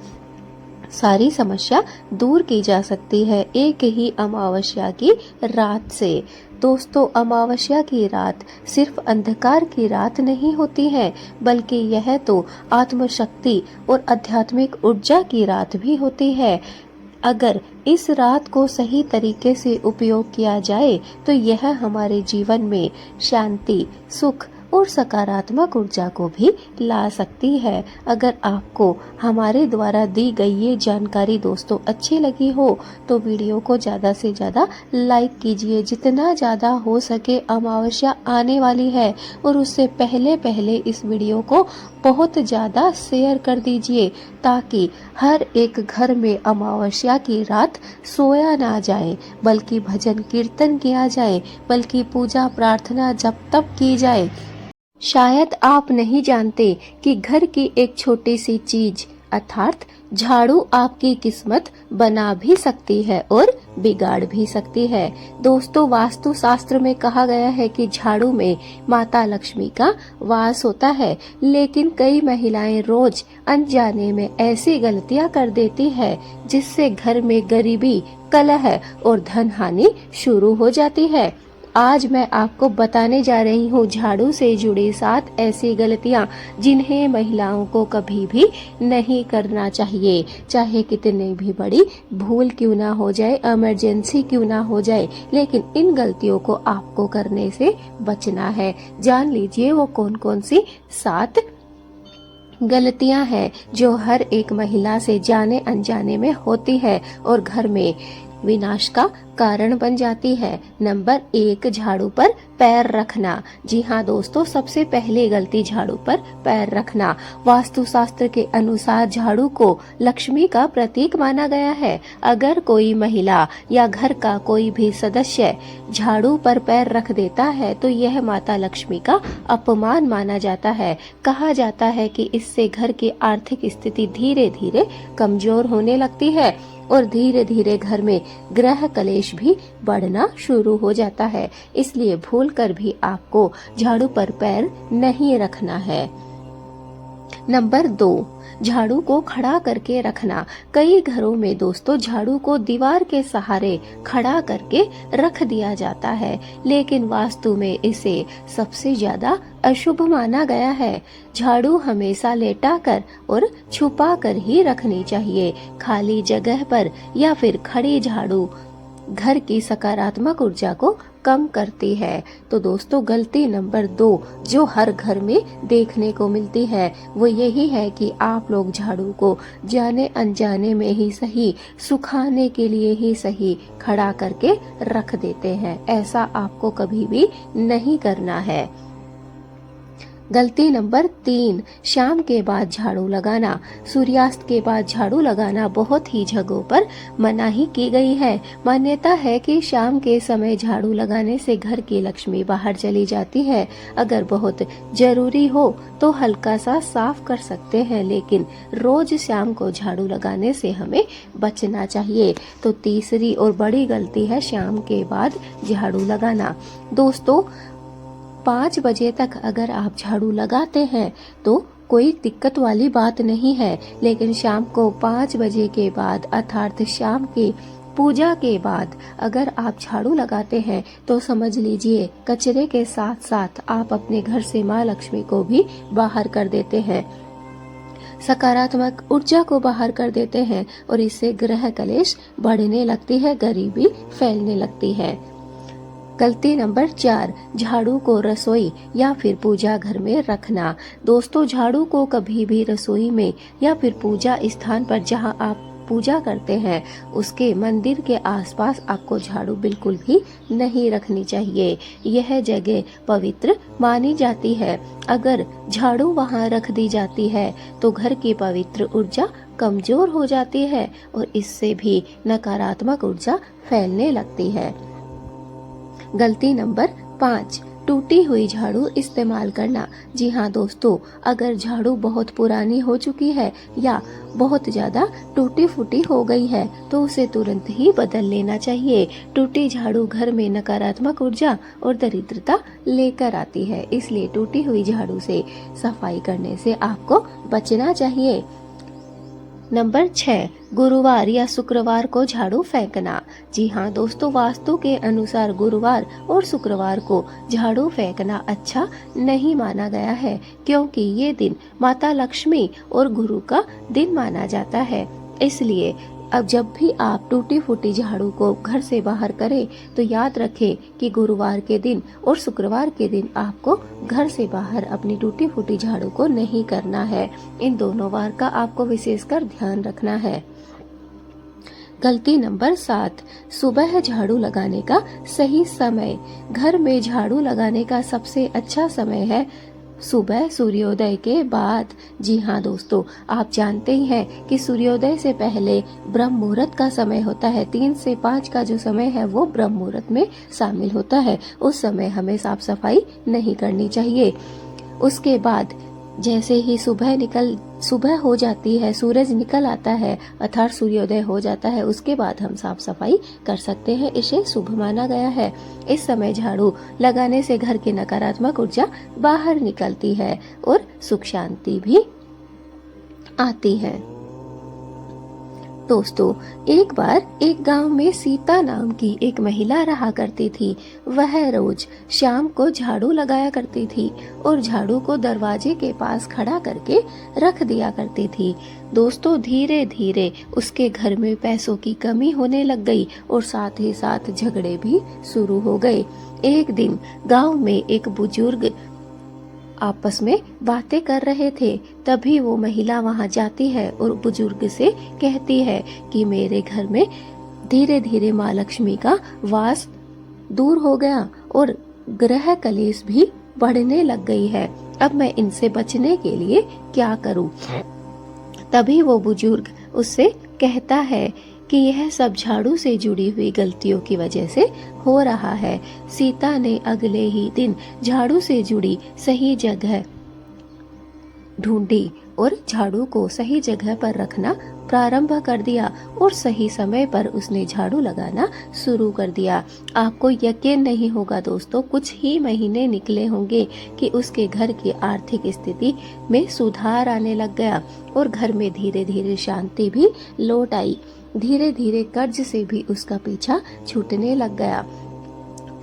सारी समस्या दूर की जा सकती है एक ही अमावस्या की रात से। दोस्तों, अमावस्या की रात सिर्फ अंधकार की रात नहीं होती है, बल्कि यह तो आत्मशक्ति और आध्यात्मिक ऊर्जा की रात भी होती है। अगर इस रात को सही तरीके से उपयोग किया जाए तो यह हमारे जीवन में शांति, सुख और सकारात्मक ऊर्जा को भी ला सकती है। अगर आपको हमारे द्वारा दी गई ये जानकारी दोस्तों अच्छी लगी हो तो वीडियो को ज़्यादा से ज़्यादा लाइक कीजिए। जितना ज़्यादा हो सके, अमावस्या आने वाली है और उससे पहले पहले इस वीडियो को बहुत ज़्यादा शेयर कर दीजिए ताकि हर एक घर में अमावस्या की रात सोया ना जाए, बल्कि भजन कीर्तन किया जाए, बल्कि पूजा प्रार्थना जप तप की जाए। शायद आप नहीं जानते कि घर की एक छोटी सी चीज अर्थात झाड़ू आपकी किस्मत बना भी सकती है और बिगाड़ भी सकती है। दोस्तों, वास्तु शास्त्र में कहा गया है कि झाड़ू में माता लक्ष्मी का वास होता है, लेकिन कई महिलाएं रोज अनजाने में ऐसी गलतियां कर देती है जिससे घर में गरीबी, कलह और धन हानि शुरू हो जाती है। आज मैं आपको बताने जा रही हूँ झाड़ू से जुड़ी 7 ऐसी गलतियाँ जिन्हें महिलाओं को कभी भी नहीं करना चाहिए। चाहे कितनी भी बड़ी भूल क्यों ना हो जाए, इमरजेंसी क्यों ना हो जाए, लेकिन इन गलतियों को आपको करने से बचना है। जान लीजिए वो कौन कौन सी 7 गलतियां हैं जो हर एक महिला से जाने अनजाने में होती है और घर में विनाश का कारण बन जाती है। नंबर 1, झाड़ू पर पैर रखना। जी हाँ दोस्तों, सबसे पहले गलती झाड़ू पर पैर रखना। वास्तुशास्त्र के अनुसार झाड़ू को लक्ष्मी का प्रतीक माना गया है। अगर कोई महिला या घर का कोई भी सदस्य झाड़ू पर पैर रख देता है तो यह माता लक्ष्मी का अपमान माना जाता है। कहा जाता है कि इससे घर की आर्थिक स्थिति धीरे धीरे कमजोर होने लगती है और धीरे धीरे घर में ग्रह कलेश भी बढ़ना शुरू हो जाता है। इसलिए भूलकर भी आपको झाड़ू पर पैर नहीं रखना है। नंबर 2, झाड़ू को खड़ा करके रखना। कई घरों में दोस्तों झाड़ू को दीवार के सहारे खड़ा करके रख दिया जाता है, लेकिन वास्तु में इसे सबसे ज्यादा अशुभ माना गया है। झाड़ू हमेशा लेटा कर और छुपा कर ही रखनी चाहिए। खाली जगह पर या फिर खड़ी झाड़ू घर की सकारात्मक ऊर्जा को कम करती है। तो दोस्तों गलती नंबर 2 जो हर घर में देखने को मिलती है वो यही है कि आप लोग झाड़ू को जाने अनजाने में ही सही, सुखाने के लिए ही सही खड़ा करके रख देते हैं। ऐसा आपको कभी भी नहीं करना है। गलती नंबर 3, शाम के बाद झाड़ू लगाना। सूर्यास्त के बाद झाड़ू लगाना बहुत ही जगहों पर मनाही की गई है। मान्यता है कि शाम के समय झाड़ू लगाने से घर की लक्ष्मी बाहर चली जाती है। अगर बहुत जरूरी हो तो हल्का सा साफ कर सकते हैं, लेकिन रोज शाम को झाड़ू लगाने से हमें बचना चाहिए। तो तीसरी और बड़ी गलती है शाम के बाद झाड़ू लगाना। दोस्तों 5 बजे तक अगर आप झाड़ू लगाते हैं तो कोई दिक्कत वाली बात नहीं है, लेकिन शाम को 5 बजे के बाद अर्थात शाम की पूजा के बाद अगर आप झाड़ू लगाते हैं तो समझ लीजिए कचरे के साथ साथ आप अपने घर से माँ लक्ष्मी को भी बाहर कर देते हैं, सकारात्मक ऊर्जा को बाहर कर देते हैं और इससे ग्रह कलेश बढ़ने लगती है, गरीबी फैलने लगती है। गलती नंबर 4, झाड़ू को रसोई या फिर पूजा घर में रखना। दोस्तों झाड़ू को कभी भी रसोई में या फिर पूजा स्थान पर जहां आप पूजा करते हैं उसके मंदिर के आसपास आपको झाड़ू बिल्कुल भी नहीं रखनी चाहिए। यह जगह पवित्र मानी जाती है। अगर झाड़ू वहां रख दी जाती है तो घर की पवित्र ऊर्जा कमजोर हो जाती है और इससे भी नकारात्मक ऊर्जा फैलने लगती है। गलती नंबर 5, टूटी हुई झाड़ू इस्तेमाल करना। जी हाँ दोस्तों, अगर झाड़ू बहुत पुरानी हो चुकी है या बहुत ज्यादा टूटी फूटी हो गई है तो उसे तुरंत ही बदल लेना चाहिए। टूटी झाड़ू घर में नकारात्मक ऊर्जा और दरिद्रता लेकर आती है, इसलिए टूटी हुई झाड़ू से सफाई करने से आपको बचना चाहिए। नंबर 6, गुरुवार या शुक्रवार को झाड़ू फेंकना। जी हाँ दोस्तों, वास्तु के अनुसार गुरुवार और शुक्रवार को झाड़ू फेंकना अच्छा नहीं माना गया है, क्योंकि ये दिन माता लक्ष्मी और गुरु का दिन माना जाता है। इसलिए अब जब भी आप टूटी फूटी झाड़ू को घर से बाहर करें तो याद रखें कि गुरुवार के दिन और शुक्रवार के दिन आपको घर से बाहर अपनी टूटी फूटी झाड़ू को नहीं करना है। इन दोनों वार का आपको विशेषकर ध्यान रखना है। गलती नंबर 7, सुबह झाड़ू लगाने का सही समय। घर में झाड़ू लगाने का सबसे अच्छा समय है सुबह सूर्योदय के बाद। जी हाँ दोस्तों, आप जानते ही हैं कि सूर्योदय से पहले ब्रह्म मुहूर्त का समय होता है। 3 से 5 का जो समय है वो ब्रह्म मुहूर्त में शामिल होता है। उस समय हमें साफ सफाई नहीं करनी चाहिए। उसके बाद जैसे ही सुबह हो जाती है, सूरज निकल आता है अर्थात सूर्योदय हो जाता है, उसके बाद हम साफ सफाई कर सकते हैं। इसे शुभ माना गया है। इस समय झाड़ू लगाने से घर की नकारात्मक ऊर्जा बाहर निकलती है और सुख शांति भी आती है। दोस्तों एक बार एक गांव में सीता नाम की एक महिला रहा करती थी। वह रोज शाम को झाड़ू लगाया करती थी और झाड़ू को दरवाजे के पास खड़ा करके रख दिया करती थी। दोस्तों धीरे धीरे उसके घर में पैसों की कमी होने लग गई और साथ ही साथ झगड़े भी शुरू हो गए। एक दिन गांव में एक बुजुर्ग आपस में बातें कर रहे थे, तभी वो महिला वहां जाती है और बुजुर्ग से कहती है कि मेरे घर में धीरे धीरे माँ लक्ष्मी का वास दूर हो गया और ग्रह कलेश भी बढ़ने लग गई है। अब मैं इनसे बचने के लिए क्या करूं? तभी वो बुजुर्ग उससे कहता है कि यह सब झाड़ू से जुड़ी हुई गलतियों की वजह से हो रहा है। सीता ने अगले ही दिन झाड़ू से जुड़ी सही जगह ढूंढी और झाड़ू को सही जगह पर रखना प्रारंभ कर दिया और सही समय पर उसने झाड़ू लगाना शुरू कर दिया। आपको यकीन नहीं होगा दोस्तों, कुछ ही महीने निकले होंगे कि उसके घर की आर्थिक स्थिति में सुधार आने लग गया और घर में धीरे धीरे शांति भी लौट आई। धीरे धीरे कर्ज से भी उसका पीछा छूटने लग गया।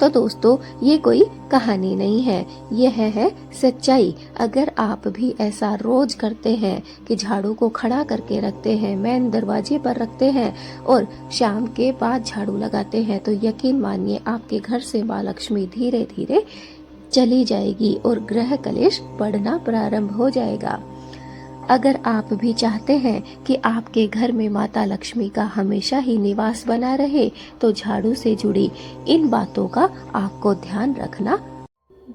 तो दोस्तों, ये कोई कहानी नहीं है, यह है सच्चाई। अगर आप भी ऐसा रोज करते हैं कि झाड़ू को खड़ा करके रखते हैं, मेन दरवाजे पर रखते हैं और शाम के बाद झाड़ू लगाते हैं, तो यकीन मानिए आपके घर से माँ लक्ष्मी धीरे धीरे चली जाएगी और ग्रह कलेश बढ़ना प्रारंभ हो जाएगा। अगर आप भी चाहते हैं कि आपके घर में माता लक्ष्मी का हमेशा ही निवास बना रहे, तो झाड़ू से जुड़ी इन बातों का आपको ध्यान रखना।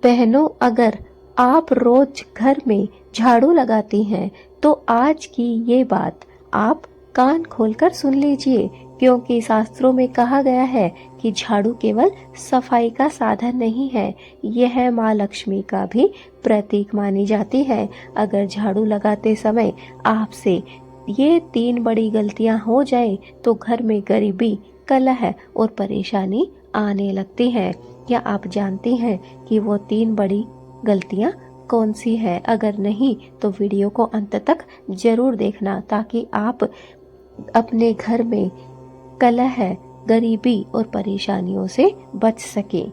बहनों, अगर आप रोज घर में झाड़ू लगाती हैं, तो आज की ये बात आप कान खोलकर सुन लीजिए, क्योंकि शास्त्रों में कहा गया है कि झाड़ू केवल सफाई का साधन नहीं है, यह माँ लक्ष्मी का भी प्रतीक मानी जाती है। अगर झाड़ू लगाते समय आपसे ये 3 बड़ी गलतियां हो जाए, तो घर में गरीबी, कलह और परेशानी आने लगती है। क्या आप जानती हैं कि वो 3 बड़ी गलतियां कौन सी है? अगर नहीं तो वीडियो को अंत तक जरूर देखना, ताकि आप अपने घर में कलह, गरीबी और परेशानियों से बच सके।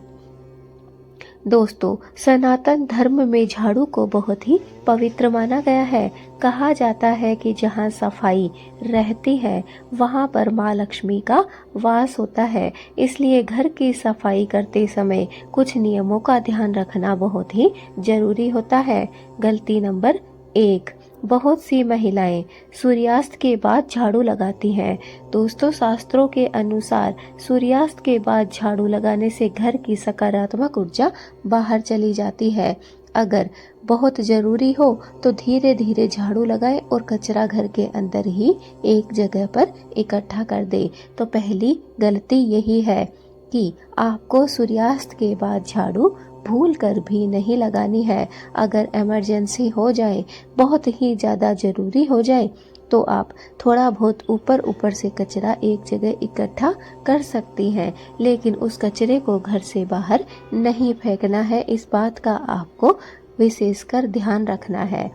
दोस्तों, सनातन धर्म में झाड़ू को बहुत ही पवित्र माना गया है। कहा जाता है कि जहाँ सफाई रहती है वहाँ पर माँ लक्ष्मी का वास होता है। इसलिए घर की सफाई करते समय कुछ नियमों का ध्यान रखना बहुत ही जरूरी होता है। गलती नंबर 1, बहुत सी महिलाएं सूर्यास्त के बाद झाड़ू लगाती हैं। दोस्तों, शास्त्रों के अनुसार सूर्यास्त के बाद झाड़ू लगाने से घर की सकारात्मक ऊर्जा बाहर चली जाती है। अगर बहुत जरूरी हो तो धीरे धीरे झाड़ू लगाएं और कचरा घर के अंदर ही एक जगह पर इकट्ठा कर दे। तो पहली गलती यही है कि आपको सूर्यास्त के बाद झाड़ू भूल कर भी नहीं लगानी है। अगर इमरजेंसी हो जाए, बहुत ही ज़्यादा ज़रूरी हो जाए, तो आप थोड़ा बहुत ऊपर से कचरा एक जगह इकट्ठा कर सकती हैं, लेकिन उस कचरे को घर से बाहर नहीं फेंकना है। इस बात का आपको विशेषकर ध्यान रखना है।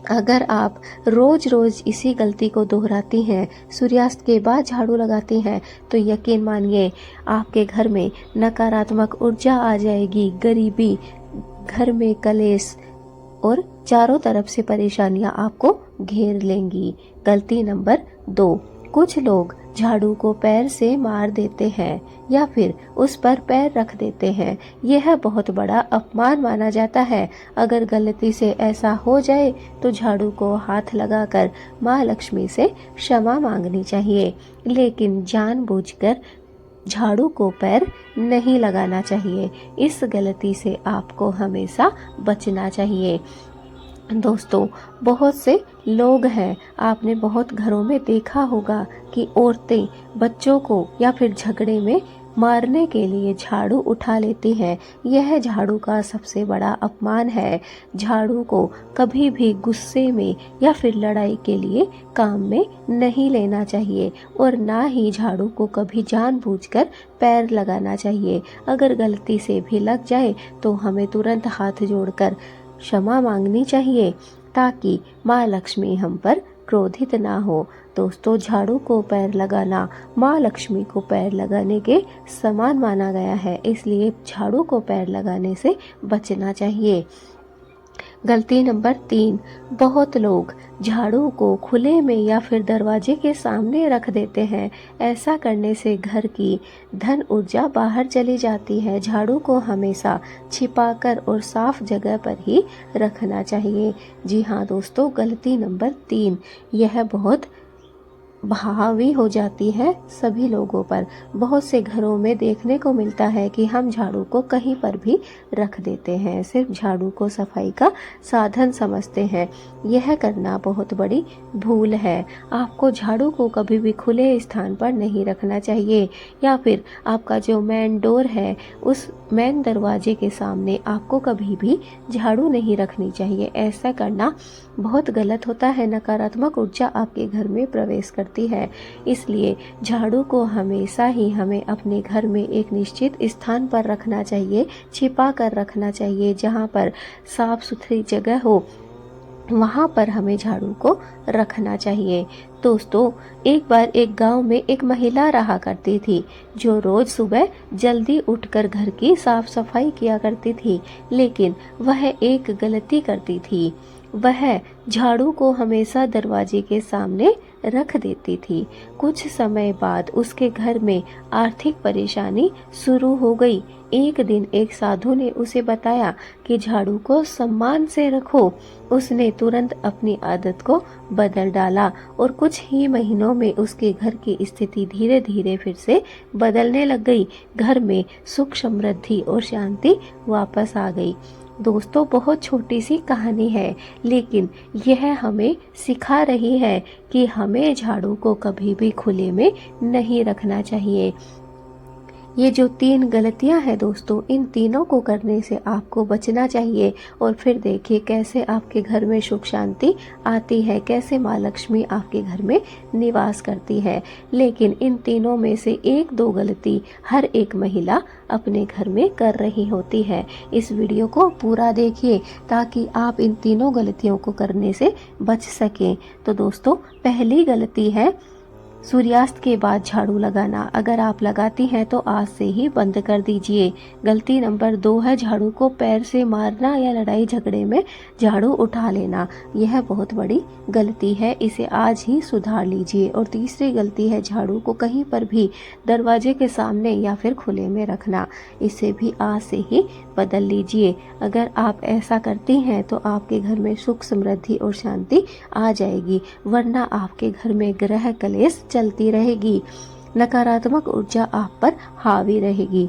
अगर आप रोज रोज इसी गलती को दोहराती हैं, सूर्यास्त के बाद झाड़ू लगाती हैं, तो यकीन मानिए आपके घर में नकारात्मक ऊर्जा आ जाएगी, गरीबी, घर में कलेश और चारों तरफ से परेशानियां आपको घेर लेंगी। गलती नंबर 2, कुछ लोग झाड़ू को पैर से मार देते हैं या फिर उस पर पैर रख देते हैं। यह बहुत बड़ा अपमान माना जाता है। अगर गलती से ऐसा हो जाए तो झाड़ू को हाथ लगाकर माँ लक्ष्मी से क्षमा मांगनी चाहिए, लेकिन जानबूझकर झाड़ू को पैर नहीं लगाना चाहिए। इस गलती से आपको हमेशा बचना चाहिए। दोस्तों, बहुत से लोग हैं, आपने बहुत घरों में देखा होगा कि औरतें बच्चों को या फिर झगड़े में मारने के लिए झाड़ू उठा लेती हैं। यह झाड़ू का सबसे बड़ा अपमान है। झाड़ू को कभी भी गुस्से में या फिर लड़ाई के लिए काम में नहीं लेना चाहिए और ना ही झाड़ू को कभी जानबूझकर पैर लगाना चाहिए। अगर गलती से भी लग जाए तो हमें तुरंत हाथ जोड़कर क्षमा मांगनी चाहिए, ताकि माँ लक्ष्मी हम पर क्रोधित ना हो। दोस्तों, झाड़ू को पैर लगाना माँ लक्ष्मी को पैर लगाने के समान माना गया है, इसलिए झाड़ू को पैर लगाने से बचना चाहिए। गलती नंबर 3, बहुत लोग झाड़ू को खुले में या फिर दरवाजे के सामने रख देते हैं। ऐसा करने से घर की धन ऊर्जा बाहर चली जाती है। झाड़ू को हमेशा छिपाकर और साफ जगह पर ही रखना चाहिए। जी हाँ दोस्तों, गलती नंबर 3 यह बहुत हावी हो जाती है सभी लोगों पर। बहुत से घरों में देखने को मिलता है कि हम झाड़ू को कहीं पर भी रख देते हैं, सिर्फ झाड़ू को सफाई का साधन समझते हैं। यह करना बहुत बड़ी भूल है। आपको झाड़ू को कभी भी खुले स्थान पर नहीं रखना चाहिए, या फिर आपका जो मेन डोर है उस मेन दरवाजे के सामने आपको कभी भी झाड़ू नहीं रखनी चाहिए। ऐसा करना बहुत गलत होता है। नकारात्मक ऊर्जा आपके घर में प्रवेश करती है। इसलिए झाड़ू को हमेशा ही हमें अपने घर में एक निश्चित स्थान पर रखना चाहिए, छिपा कर रखना चाहिए। जहाँ पर साफ सुथरी जगह हो वहाँ पर हमें झाड़ू को रखना चाहिए। दोस्तों, एक बार एक गांव में एक महिला रहा करती थी जो रोज सुबह जल्दी उठकर घर की साफ सफाई किया करती थी, लेकिन वह एक गलती करती थी। वह झाड़ू को हमेशा दरवाजे के सामने रख देती थी। कुछ समय बाद उसके घर में आर्थिक परेशानी शुरू हो गई। एक दिन एक साधु ने उसे बताया कि झाड़ू को सम्मान से रखो। उसने तुरंत अपनी आदत को बदल डाला और कुछ ही महीनों में उसके घर की स्थिति धीरे धीरे फिर से बदलने लग गई। घर में सुख, समृद्धि और शांति वापस आ गई। दोस्तों, बहुत छोटी सी कहानी है, लेकिन यह हमें सिखा रही है कि हमें झाड़ू को कभी भी खुले में नहीं रखना चाहिए। ये जो 3 गलतियां हैं दोस्तों, इन तीनों को करने से आपको बचना चाहिए। और फिर देखिए कैसे आपके घर में सुख शांति आती है, कैसे माँ लक्ष्मी आपके घर में निवास करती है। लेकिन इन तीनों में से 1-2 गलती हर एक महिला अपने घर में कर रही होती है। इस वीडियो को पूरा देखिए ताकि आप इन तीनों गलतियों को करने से बच सकें। तो दोस्तों, पहली गलती है सूर्यास्त के बाद झाड़ू लगाना। अगर आप लगाती हैं तो आज से ही बंद कर दीजिए। गलती नंबर 2 है झाड़ू को पैर से मारना या लड़ाई झगड़े में झाड़ू उठा लेना। यह बहुत बड़ी गलती है, इसे आज ही सुधार लीजिए। और तीसरी गलती है झाड़ू को कहीं पर भी दरवाजे के सामने या फिर खुले में रखना। इसे भी आज से ही बदल लीजिए। अगर आप ऐसा करती हैं तो आपके घर में सुख, समृद्धि और शांति आ जाएगी, वरना आपके घर में ग्रह कलेश चलती रहेगी, नकारात्मक ऊर्जा आप पर हावी रहेगी।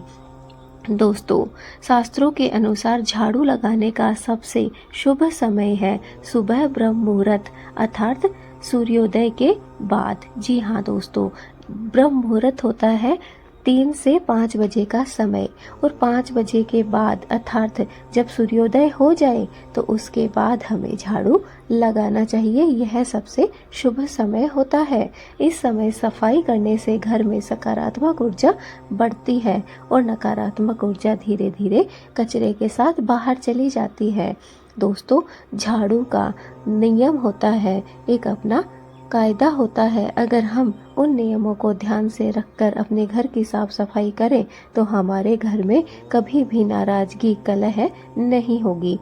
दोस्तों, शास्त्रों के अनुसार झाड़ू लगाने का सबसे शुभ समय है सुबह ब्रह्म मुहूर्त अर्थात सूर्योदय के बाद। जी हाँ दोस्तों, ब्रह्म मुहूर्त होता है 3 से 5 बजे का समय, और 5 बजे के बाद अर्थात जब सूर्योदय हो जाए तो उसके बाद हमें झाड़ू लगाना चाहिए। यह सबसे शुभ समय होता है। इस समय सफाई करने से घर में सकारात्मक ऊर्जा बढ़ती है और नकारात्मक ऊर्जा धीरे धीरे कचरे के साथ बाहर चली जाती है। दोस्तों, झाड़ू का नियम होता है, एक अपना कायदा होता है। अगर हम उन नियमों को ध्यान से रखकर अपने घर की साफ सफाई करें तो हमारे घर में कभी भी नाराजगी, कलह नहीं होगी।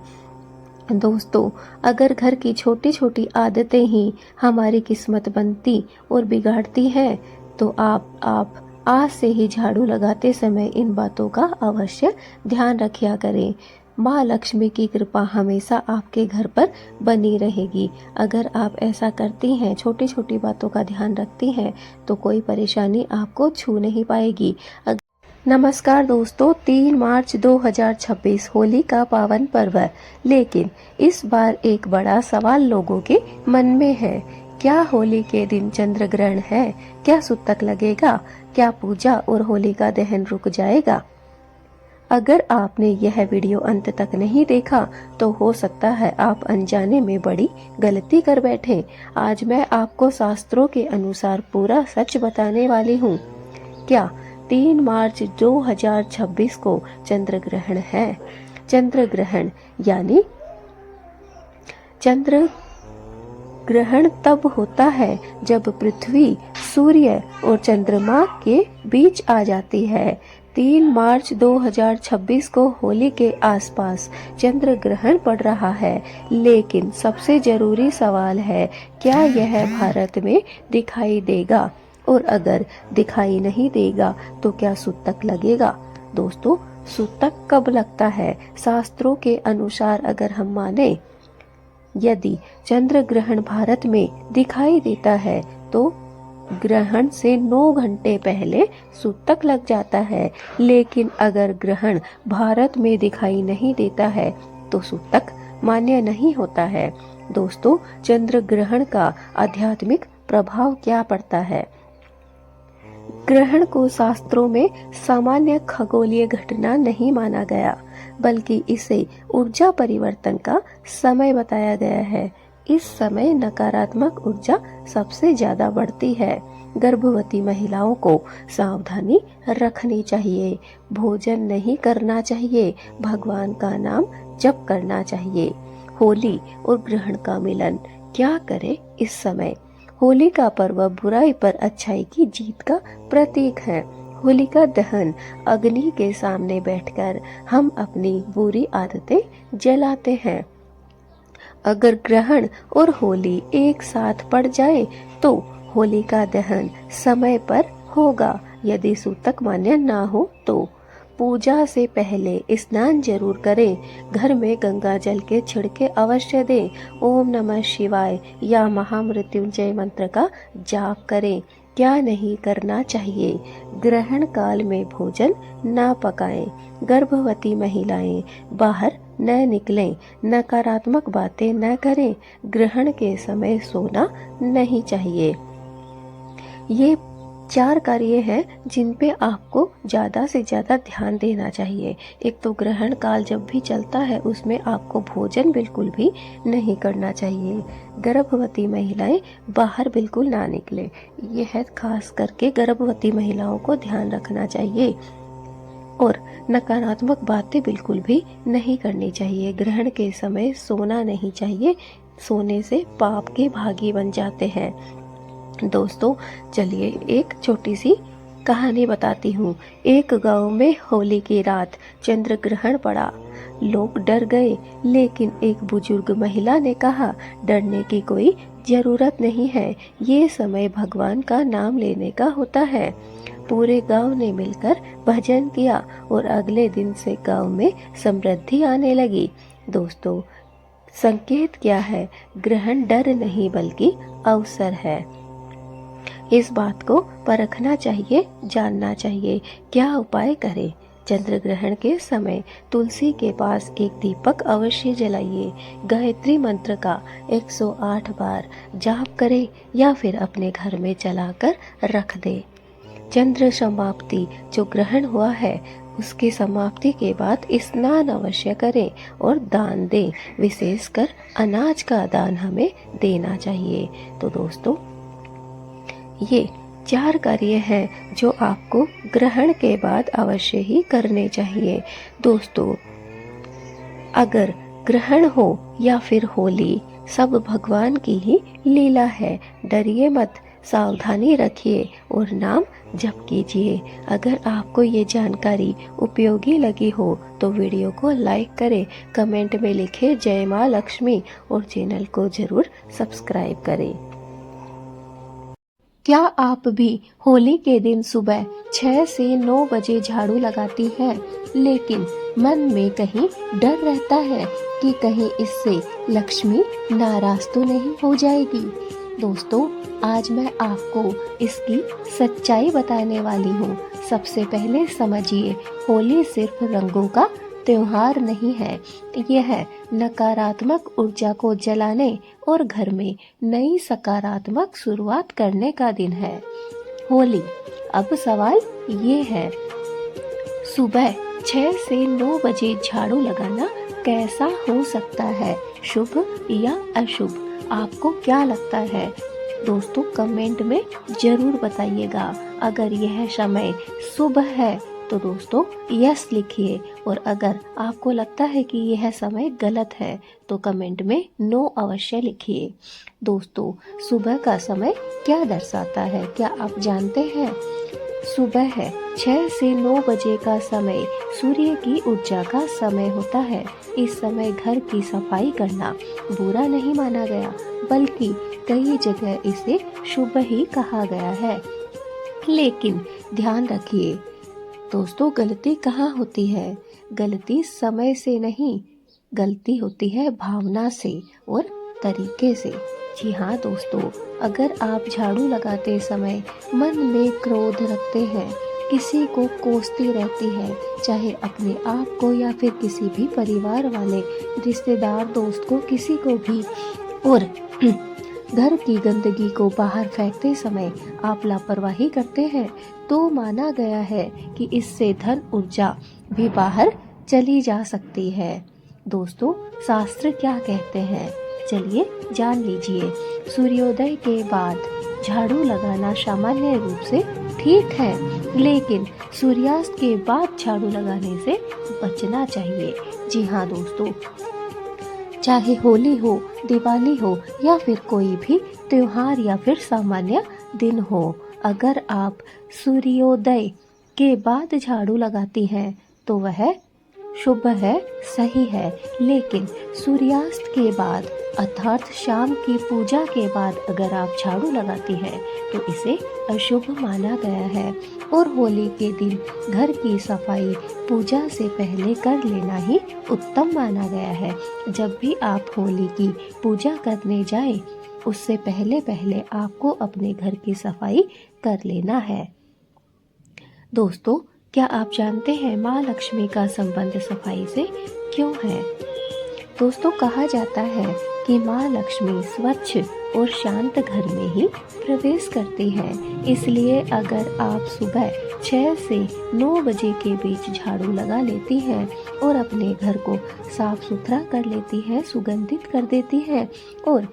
दोस्तों, अगर घर की छोटी छोटी आदतें ही हमारी किस्मत बनती और बिगाड़ती हैं तो आप आज से ही झाड़ू लगाते समय इन बातों का अवश्य ध्यान रखा करें। माँ लक्ष्मी की कृपा हमेशा आपके घर पर बनी रहेगी। अगर आप ऐसा करती हैं, छोटी छोटी बातों का ध्यान रखती हैं, तो कोई परेशानी आपको छू नहीं पाएगी। नमस्कार दोस्तों, 3 मार्च 2026 होली का पावन पर्व है, लेकिन इस बार एक बड़ा सवाल लोगों के मन में है। क्या होली के दिन चंद्र ग्रहण है? क्या सूतक लगेगा? क्या पूजा और होलिका दहन रुक जाएगा? अगर आपने यह वीडियो अंत तक नहीं देखा तो हो सकता है आप अनजाने में बड़ी गलती कर बैठे। आज मैं आपको शास्त्रों के अनुसार पूरा सच बताने वाली हूँ। क्या 3 मार्च 2026 को चंद्र ग्रहण है? चंद्र ग्रहण यानी चंद्र ग्रहण तब होता है जब पृथ्वी, सूर्य और चंद्रमा के बीच आ जाती है। 3 मार्च 2026 को होली के आसपास चंद्र ग्रहण पड़ रहा है, लेकिन सबसे जरूरी सवाल है, क्या यह भारत में दिखाई देगा? और अगर दिखाई नहीं देगा तो क्या सूतक लगेगा? दोस्तों, सूतक कब लगता है? शास्त्रों के अनुसार अगर हम माने, यदि चंद्र ग्रहण भारत में दिखाई देता है तो ग्रहण से 9 घंटे पहले सूतक लग जाता है, लेकिन अगर ग्रहण भारत में दिखाई नहीं देता है तो सूतक मान्य नहीं होता है। दोस्तों, चंद्र ग्रहण का आध्यात्मिक प्रभाव क्या पड़ता है? ग्रहण को शास्त्रों में सामान्य खगोलीय घटना नहीं माना गया, बल्कि इसे ऊर्जा परिवर्तन का समय बताया गया है। इस समय नकारात्मक ऊर्जा सबसे ज्यादा बढ़ती है। गर्भवती महिलाओं को सावधानी रखनी चाहिए, भोजन नहीं करना चाहिए, भगवान का नाम जप करना चाहिए। होली और ग्रहण का मिलन, क्या करें इस समय? होली का पर्व बुराई पर अच्छाई की जीत का प्रतीक है। होलिका दहन, अग्नि के सामने बैठकर हम अपनी बुरी आदतें जलाते हैं। अगर ग्रहण और होली एक साथ पड़ जाए तो होलिका दहन समय पर होगा। यदि सूतक मान्य ना हो तो पूजा से पहले स्नान जरूर करें। घर में गंगा जल के छिड़के अवश्य दें। ओम नमः शिवाय या महामृत्युंजय मंत्र का जाप करें। क्या नहीं करना चाहिए? ग्रहण काल में भोजन ना पकाएं। गर्भवती महिलाएं बाहर न निकलें। नकारात्मक बातें न करें। ग्रहण के समय सोना नहीं चाहिए। ये 4 कार्य हैं जिन पे आपको ज़्यादा से ज़्यादा ध्यान देना चाहिए। एक तो ग्रहण काल जब भी चलता है उसमें आपको भोजन बिल्कुल भी नहीं करना चाहिए। गर्भवती महिलाएं बाहर बिल्कुल ना निकलें। यह है खास करके गर्भवती महिलाओं को ध्यान रखना चाहिए। और नकारात्मक बातें बिल्कुल भी नहीं करनी चाहिए। ग्रहण के समय सोना नहीं चाहिए। सोने से पाप के भागी बन जाते हैं। दोस्तों, चलिए एक छोटी सी कहानी बताती हूँ। एक गांव में होली की रात चंद्र ग्रहण पड़ा। लोग डर गए, लेकिन एक बुजुर्ग महिला ने कहा, डरने की कोई जरूरत नहीं है, ये समय भगवान का नाम लेने का होता है। पूरे गांव ने मिलकर भजन किया और अगले दिन से गांव में समृद्धि आने लगी। दोस्तों, संकेत क्या है? ग्रहण डर नहीं बल्कि अवसर है। इस बात को परखना चाहिए, जानना चाहिए। क्या उपाय करें? चंद्र ग्रहण के समय तुलसी के पास एक दीपक अवश्य जलाइए। गायत्री मंत्र का 108 बार जाप करें या फिर अपने घर में जलाकर रख दें। चंद्र समाप्ति, जो ग्रहण हुआ है उसकी समाप्ति के बाद स्नान अवश्य करें और दान दें। विशेषकर अनाज का दान हमें देना चाहिए। तो दोस्तों, ये 4 कार्य हैं जो आपको ग्रहण के बाद अवश्य ही करने चाहिए। दोस्तों, अगर ग्रहण हो या फिर होली, सब भगवान की ही लीला है। डरिए मत, सावधानी रखिए और नाम जप कीजिए। अगर आपको ये जानकारी उपयोगी लगी हो तो वीडियो को लाइक करें, कमेंट में लिखें जय माँ लक्ष्मी और चैनल को जरूर सब्सक्राइब करें। क्या आप भी होली के दिन सुबह 6 से 9 बजे झाड़ू लगाती हैं, लेकिन मन में कहीं डर रहता है कि कहीं इससे लक्ष्मी नाराज तो नहीं हो जाएगी? दोस्तों, आज मैं आपको इसकी सच्चाई बताने वाली हूँ। सबसे पहले समझिए, होली सिर्फ रंगों का त्योहार नहीं है, यह नकारात्मक ऊर्जा को जलाने और घर में नई सकारात्मक शुरुआत करने का दिन है। होली। अब सवाल ये है, सुबह 6 से 9 बजे झाड़ू लगाना कैसा हो सकता है, शुभ या अशुभ? आपको क्या लगता है? दोस्तों, कमेंट में जरूर बताइएगा। अगर यह समय शुभ है तो दोस्तों यस लिखिए, और अगर आपको लगता है कि यह समय गलत है तो कमेंट में नो अवश्य लिखिए। दोस्तों, सुबह का समय क्या दर्शाता है, क्या आप जानते हैं? सुबह है 6 से 9 बजे का समय सूर्य की ऊर्जा का समय होता है। इस समय घर की सफाई करना बुरा नहीं माना गया, बल्कि कई जगह इसे शुभ ही कहा गया है। लेकिन ध्यान रखिए दोस्तों, गलती कहाँ होती है? गलती समय से नहीं, गलती होती है भावना से और तरीके से। जी हाँ दोस्तों, अगर आप झाड़ू लगाते समय मन में क्रोध रखते हैं, किसी को कोसती रहती है, चाहे अपने आप को या फिर किसी भी परिवार वाले, रिश्तेदार, दोस्त को, किसी को भी, और घर की गंदगी को बाहर फेंकते समय आप लापरवाही करते हैं, तो माना गया है कि इससे धन ऊर्जा भी बाहर चली जा सकती है। दोस्तों, शास्त्र क्या कहते हैं, चलिए जान लीजिए। सूर्योदय के बाद झाड़ू लगाना सामान्य रूप से ठीक है, लेकिन सूर्यास्त के बाद झाड़ू लगाने से बचना चाहिए। जी हाँ दोस्तों, चाहे होली हो, दिवाली हो या फिर कोई भी त्योहार या फिर सामान्य दिन हो, अगर आप सूर्योदय के बाद झाड़ू लगाती हैं तो वह शुभ है, सही है। लेकिन सूर्यास्त के बाद अर्थात शाम की पूजा के बाद अगर आप झाड़ू लगाती हैं तो इसे अशुभ माना गया है। और होली के दिन घर की सफाई पूजा से पहले कर लेना ही उत्तम माना गया है। जब भी आप होली की पूजा करने जाएं, उससे पहले पहले आपको अपने घर की सफाई कर लेना है। दोस्तों, क्या आप जानते हैं माँ लक्ष्मी का संबंध सफाई से क्यों है? दोस्तों, कहा जाता है कि माँ लक्ष्मी स्वच्छ और शांत घर में ही प्रवेश करती हैं। इसलिए अगर आप सुबह 6 से 9 बजे के बीच झाड़ू लगा लेती हैं और अपने घर को साफ सुथरा कर लेती हैं, सुगंधित कर देती हैं और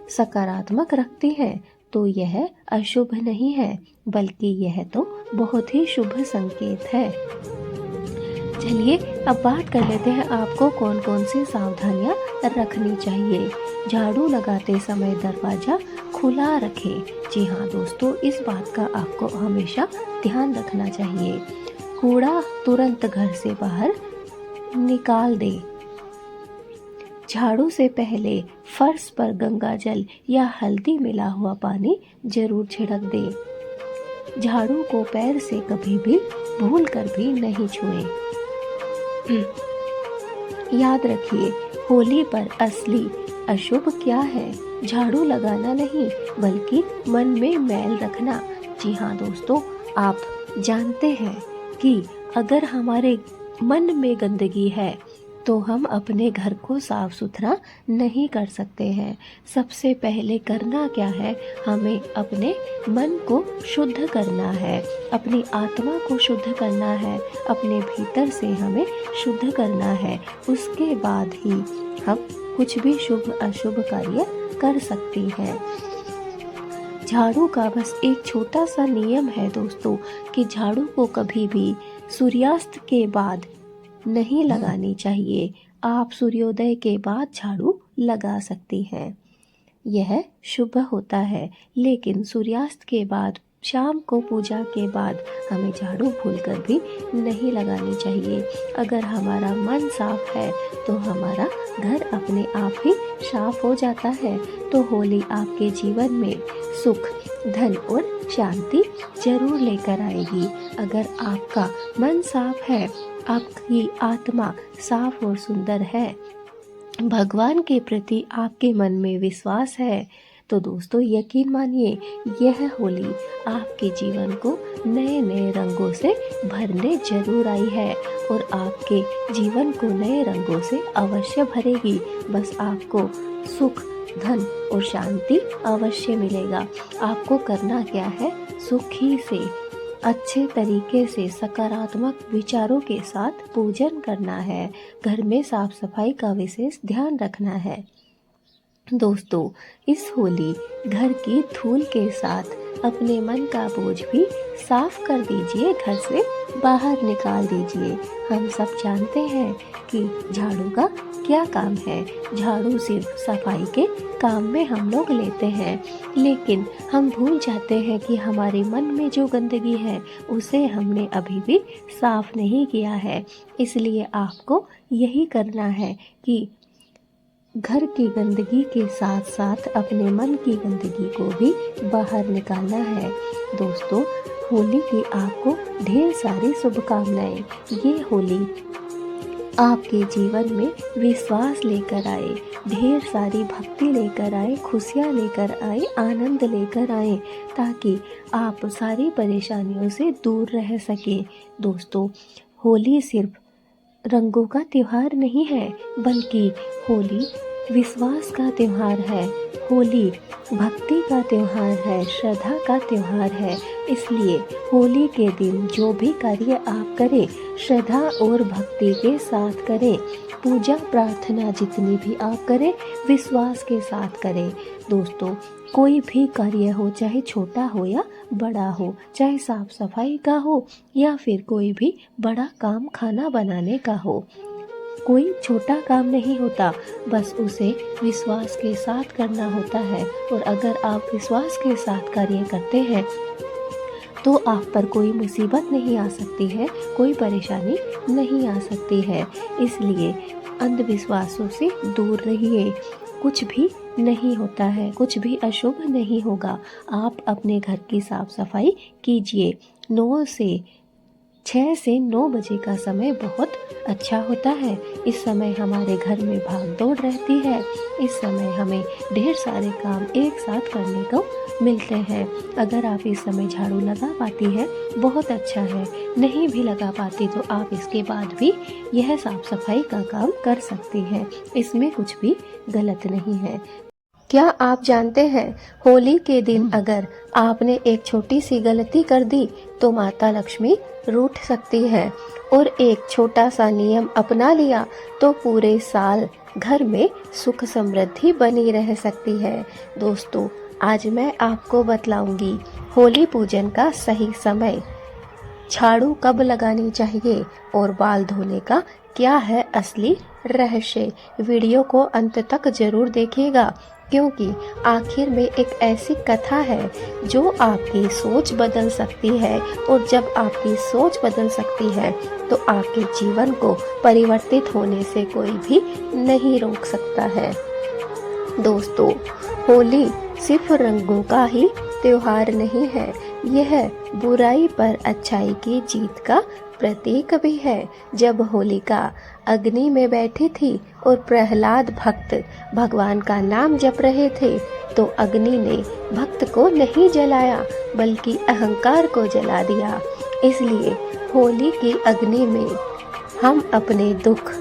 सकारात्मक रखती हैं, तो यह अशुभ नहीं है, बल्कि यह तो बहुत ही शुभ संकेत है। चलिए अब बात कर लेते हैं आपको कौन कौन सी सावधानियां रखनी चाहिए। झाड़ू लगाते समय दरवाजा खुला रखें। जी हाँ दोस्तों, इस बात का आपको हमेशा ध्यान रखना चाहिए। कूड़ा तुरंत घर से बाहर निकाल दें। झाड़ू से पहले फर्श पर गंगा जल या हल्दी मिला हुआ पानी जरूर छिड़क दें। झाड़ू को पैर से कभी भी भूल कर भी नहीं छुएं। याद रखिए, होली पर असली अशुभ क्या है? झाड़ू लगाना नहीं, बल्कि मन में मैल रखना। जी हाँ दोस्तों, आप जानते हैं कि अगर हमारे मन में गंदगी है तो हम अपने घर को साफ सुथरा नहीं कर सकते हैं। सबसे पहले करना क्या है, हमें अपने मन को शुद्ध करना है, अपनी आत्मा को शुद्ध करना है, अपने भीतर से हमें शुद्ध करना है। उसके बाद ही हम कुछ भी शुभ अशुभ कार्य कर सकती हैं। झाड़ू का बस एक छोटा सा नियम है दोस्तों कि झाड़ू को कभी भी सूर्यास्त के बाद नहीं लगानी चाहिए। आप सूर्योदय के बाद झाड़ू लगा सकती हैं, यह शुभ होता है। लेकिन सूर्यास्त के बाद, शाम को पूजा के बाद हमें झाड़ू भूलकर भी नहीं लगानी चाहिए। अगर हमारा मन साफ है तो हमारा घर अपने आप ही साफ हो जाता है। तो होली आपके जीवन में सुख, धन और शांति जरूर लेकर आएगी। अगर आपका मन साफ है, आपकी आत्मा साफ और सुंदर है, भगवान के प्रति आपके मन में विश्वास है, तो दोस्तों यकीन मानिए यह होली आपके जीवन को नए नए रंगों से भरने जरूर आई है और आपके जीवन को नए रंगों से अवश्य भरेगी। बस आपको सुख, धन और शांति अवश्य मिलेगा। आपको करना क्या है, सुखी से, अच्छे तरीके से, सकारात्मक विचारों के साथ पूजन करना है। घर में साफ सफाई का विशेष ध्यान रखना है। दोस्तों, इस होली घर की धूल के साथ अपने मन का बोझ भी साफ कर दीजिए, घर से बाहर निकाल दीजिए। हम सब जानते हैं कि झाड़ू का क्या काम है। झाड़ू सिर्फ सफाई के काम में हम लोग लेते हैं, लेकिन हम भूल जाते हैं कि हमारे मन में जो गंदगी है उसे हमने अभी भी साफ नहीं किया है। इसलिए आपको यही करना है कि घर की गंदगी के साथ साथ अपने मन की गंदगी को भी बाहर निकालना है। दोस्तों, होली की आपको ढेर सारी शुभकामनाएं। ये होली आपके जीवन में विश्वास लेकर आए, ढेर सारी भक्ति लेकर आए, खुशियाँ लेकर आए, आनंद लेकर आए, ताकि आप सारी परेशानियों से दूर रह सके। दोस्तों, होली सिर्फ रंगों का त्योहार नहीं है, बल्कि होली विश्वास का त्योहार है। होली भक्ति का त्योहार है, श्रद्धा का त्योहार है। इसलिए होली के दिन जो भी कार्य आप करें, श्रद्धा और भक्ति के साथ करें। पूजा प्रार्थना जितनी भी आप करें, विश्वास के साथ करें। दोस्तों, कोई भी कार्य हो, चाहे छोटा हो या बड़ा हो, चाहे साफ सफाई का हो या फिर कोई भी बड़ा काम खाना बनाने का हो, कोई छोटा काम नहीं होता, बस उसे विश्वास के साथ करना होता है। और अगर आप विश्वास के साथ कार्य करते हैं तो आप पर कोई मुसीबत नहीं आ सकती है, कोई परेशानी नहीं आ सकती है। इसलिए अंधविश्वासों से दूर रहिए। कुछ भी नहीं होता है, कुछ भी अशुभ नहीं होगा। आप अपने घर की साफ सफाई कीजिए। 6 से 9 बजे का समय बहुत अच्छा होता है। इस समय हमारे घर में भाग दौड़ रहती है। इस समय हमें ढेर सारे काम एक साथ करने को मिलते हैं। अगर आप इस समय झाड़ू लगा पाती हैं, बहुत अच्छा है। नहीं भी लगा पाती तो आप इसके बाद भी यह साफ सफाई का काम कर सकती हैं। इसमें कुछ भी गलत नहीं है। क्या आप जानते हैं, होली के दिन अगर आपने एक छोटी सी गलती कर दी तो माता लक्ष्मी रूठ सकती है, और एक छोटा सा नियम अपना लिया तो पूरे साल घर में सुख समृद्धि बनी रह सकती है। दोस्तों, आज मैं आपको बतलाऊंगी होली पूजन का सही समय, झाड़ू कब लगानी चाहिए और बाल धोने का क्या है असली रहस्य। वीडियो को अंत तक जरूर देखिएगा, क्योंकि आखिर में एक ऐसी कथा है जो आपकी सोच बदल सकती है। और जब आपकी सोच बदल सकती है तो आपके जीवन को परिवर्तित होने से कोई भी नहीं रोक सकता है। दोस्तों, होली सिर्फ रंगों का ही त्योहार नहीं है, यह बुराई पर अच्छाई की जीत का प्रतीक भी है। जब होलिका अग्नि में बैठी थी और प्रहलाद भक्त भगवान का नाम जप रहे थे, तो अग्नि ने भक्त को नहीं जलाया, बल्कि अहंकार को जला दिया। इसलिए होली की अग्नि में हम अपने दुख,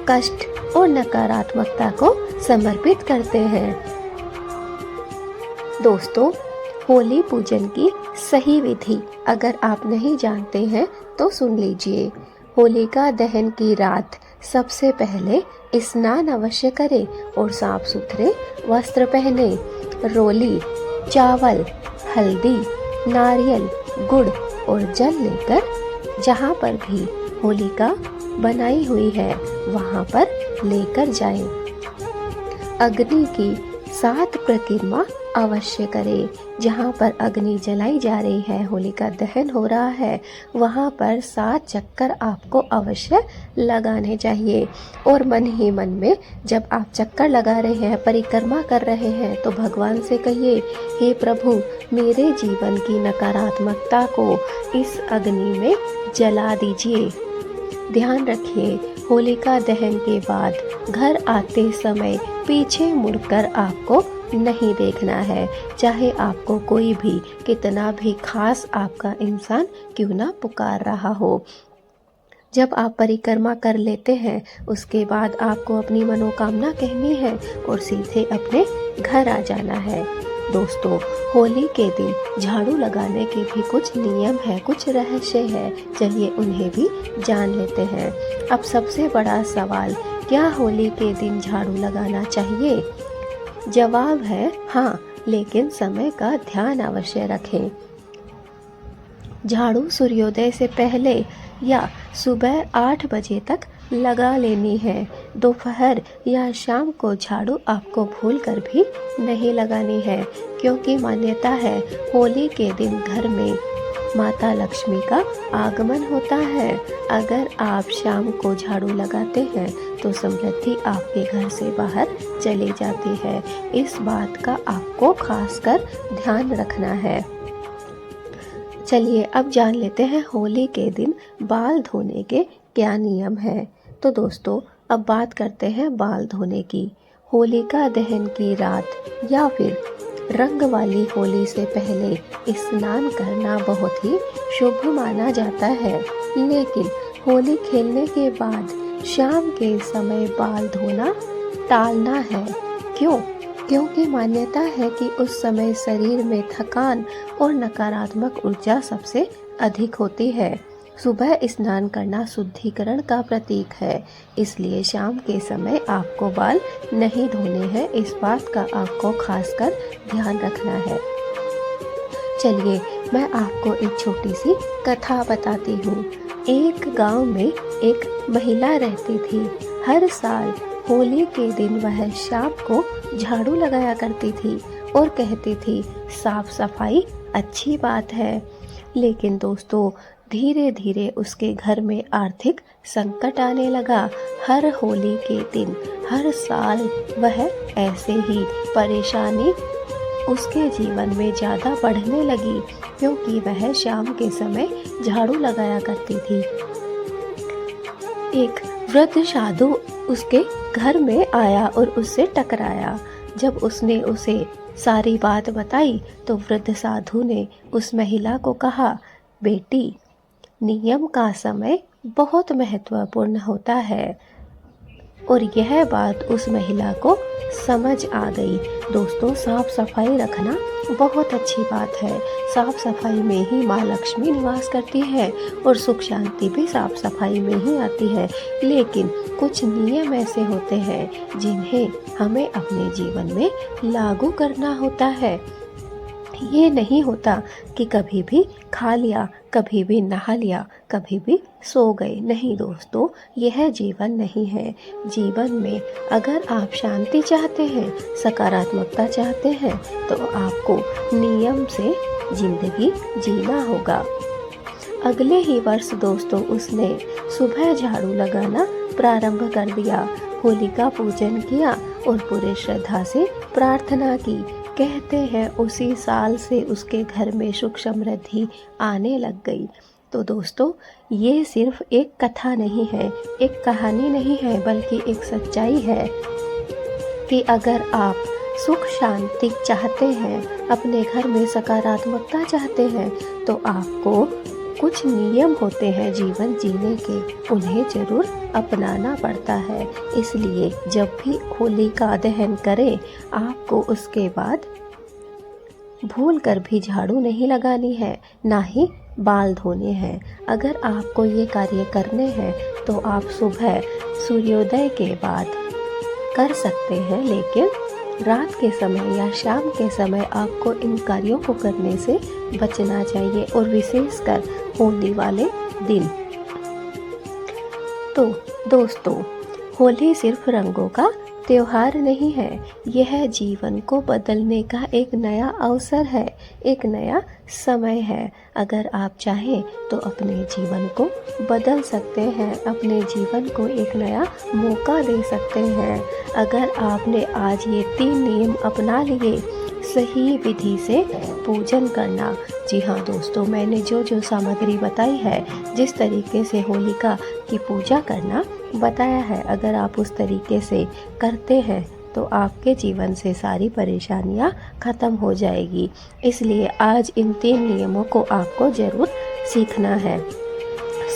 कष्ट और नकारात्मकता को समर्पित करते हैं। दोस्तों, होली पूजन की सही विधि अगर आप नहीं जानते हैं तो सुन लीजिए। होलिका दहन की रात सबसे पहले स्नान अवश्य करें और साफ सुथरे वस्त्र पहने। रोली, चावल, हल्दी, नारियल, गुड़ और जल लेकर जहाँ पर भी होलिका बनाई हुई है वहाँ पर लेकर जाएं। अग्नि की 7 परिक्रमा अवश्य करें। जहाँ पर अग्नि जलाई जा रही है, होलिका दहन हो रहा है, वहाँ पर 7 चक्कर आपको अवश्य लगाने चाहिए। और मन ही मन में जब आप चक्कर लगा रहे हैं, परिक्रमा कर रहे हैं, तो भगवान से कहिए, हे प्रभु, मेरे जीवन की नकारात्मकता को इस अग्नि में जला दीजिए। ध्यान रखिए, होलिका दहन के बाद घर आते समय पीछे मुड़कर आपको नहीं देखना है, चाहे आपको कोई भी कितना भी खास आपका इंसान क्यों ना पुकार रहा हो। जब आप परिक्रमा कर लेते हैं, उसके बाद आपको अपनी मनोकामना कहनी है और सीधे अपने घर आ जाना है। दोस्तों, होली के दिन झाड़ू लगाने के भी कुछ नियम है, कुछ रहस्य है। चलिए उन्हें भी जान लेते हैं। अब सबसे बड़ा सवाल, क्या होली के दिन झाड़ू लगाना चाहिए? जवाब है हाँ, लेकिन समय का ध्यान अवश्य रखें। झाड़ू सूर्योदय से पहले या सुबह 8 बजे तक लगा लेनी है। दोपहर या शाम को झाड़ू आपको भूलकर भी नहीं लगानी है, क्योंकि मान्यता है होली के दिन घर में माता लक्ष्मी का आगमन होता है। अगर आप शाम को झाड़ू लगाते हैं तो समृद्धि आपके घर से बाहर चली जाती है। इस बात का आपको खासकर ध्यान रखना है। चलिए अब जान लेते हैं होली के दिन बाल धोने के क्या नियम है। तो दोस्तों अब बात करते हैं बाल धोने की। होलिका दहन की रात या फिर रंग वाली होली से पहले स्नान करना बहुत ही शुभ माना जाता है, लेकिन होली खेलने के बाद शाम के समय बाल धोना टालना है। क्यों? क्योंकि मान्यता है कि उस समय शरीर में थकान और नकारात्मक ऊर्जा सबसे अधिक होती है। सुबह स्नान करना शुद्धिकरण का प्रतीक है, इसलिए शाम के समय आपको बाल नहीं धोने हैं। इस बात का आपको खासकर ध्यान रखना है। चलिए मैं आपको एक छोटी सी कथा बताती हूँ। एक गांव में एक महिला रहती थी। हर साल होली के दिन वह शाम को झाड़ू लगाया करती थी और कहती थी साफ सफाई अच्छी बात है। लेकिन दोस्तों धीरे धीरे उसके घर में आर्थिक संकट आने लगा। हर होली के दिन हर साल वह ऐसे ही परेशानी उसके जीवन में ज़्यादा बढ़ने लगी, क्योंकि वह शाम के समय झाड़ू लगाया करती थी। एक वृद्ध साधु उसके घर में आया और उससे टकराया। जब उसने उसे सारी बात बताई तो वृद्ध साधु ने उस महिला को कहा, बेटी, नियम का समय बहुत महत्वपूर्ण होता है। और यह बात उस महिला को समझ आ गई। दोस्तों साफ सफाई रखना बहुत अच्छी बात है। साफ सफाई में ही माँ लक्ष्मी निवास करती है और सुख शांति भी साफ सफाई में ही आती है। लेकिन कुछ नियम ऐसे होते हैं जिन्हें हमें अपने जीवन में लागू करना होता है। ये नहीं होता कि कभी भी खा लिया, कभी भी नहा लिया, कभी भी सो गए। नहीं दोस्तों, यह जीवन नहीं है। जीवन में अगर आप शांति चाहते हैं, सकारात्मकता चाहते हैं, तो आपको नियम से जिंदगी जीना होगा। अगले ही वर्ष दोस्तों उसने सुबह झाड़ू लगाना प्रारंभ कर दिया, होलिका पूजन किया और पूरे श्रद्धा से प्रार्थना की। कहते हैं उसी साल से उसके घर में सुख समृद्धि आने लग गई। तो दोस्तों ये सिर्फ एक कथा नहीं है, एक कहानी नहीं है, बल्कि एक सच्चाई है कि अगर आप सुख शांति चाहते हैं, अपने घर में सकारात्मकता चाहते हैं, तो आपको कुछ नियम होते हैं जीवन जीने के, उन्हें जरूर अपनाना पड़ता है। इसलिए जब भी होली का दहन करें, आपको उसके बाद भूल कर भी झाड़ू नहीं लगानी है, ना ही बाल धोने हैं। अगर आपको ये कार्य करने हैं तो आप सुबह सूर्योदय के बाद कर सकते हैं, लेकिन रात के समय या शाम के समय आपको इन कार्यों को करने से बचना चाहिए, और विशेषकर होली वाले दिन। तो दोस्तों होली सिर्फ रंगों का त्योहार नहीं है, यह जीवन को बदलने का एक नया अवसर है, एक नया समय है। अगर आप चाहें तो अपने जीवन को बदल सकते हैं, अपने जीवन को एक नया मौका दे सकते हैं। अगर आपने आज ये 3 नियम अपना लिए, सही विधि से पूजन करना। जी हाँ दोस्तों, मैंने जो सामग्री बताई है, जिस तरीके से होलिका की पूजा करना बताया है, अगर आप उस तरीके से करते हैं तो आपके जीवन से सारी परेशानियां खत्म हो जाएगी। इसलिए आज इन 3 नियमों को आपको जरूर सीखना है।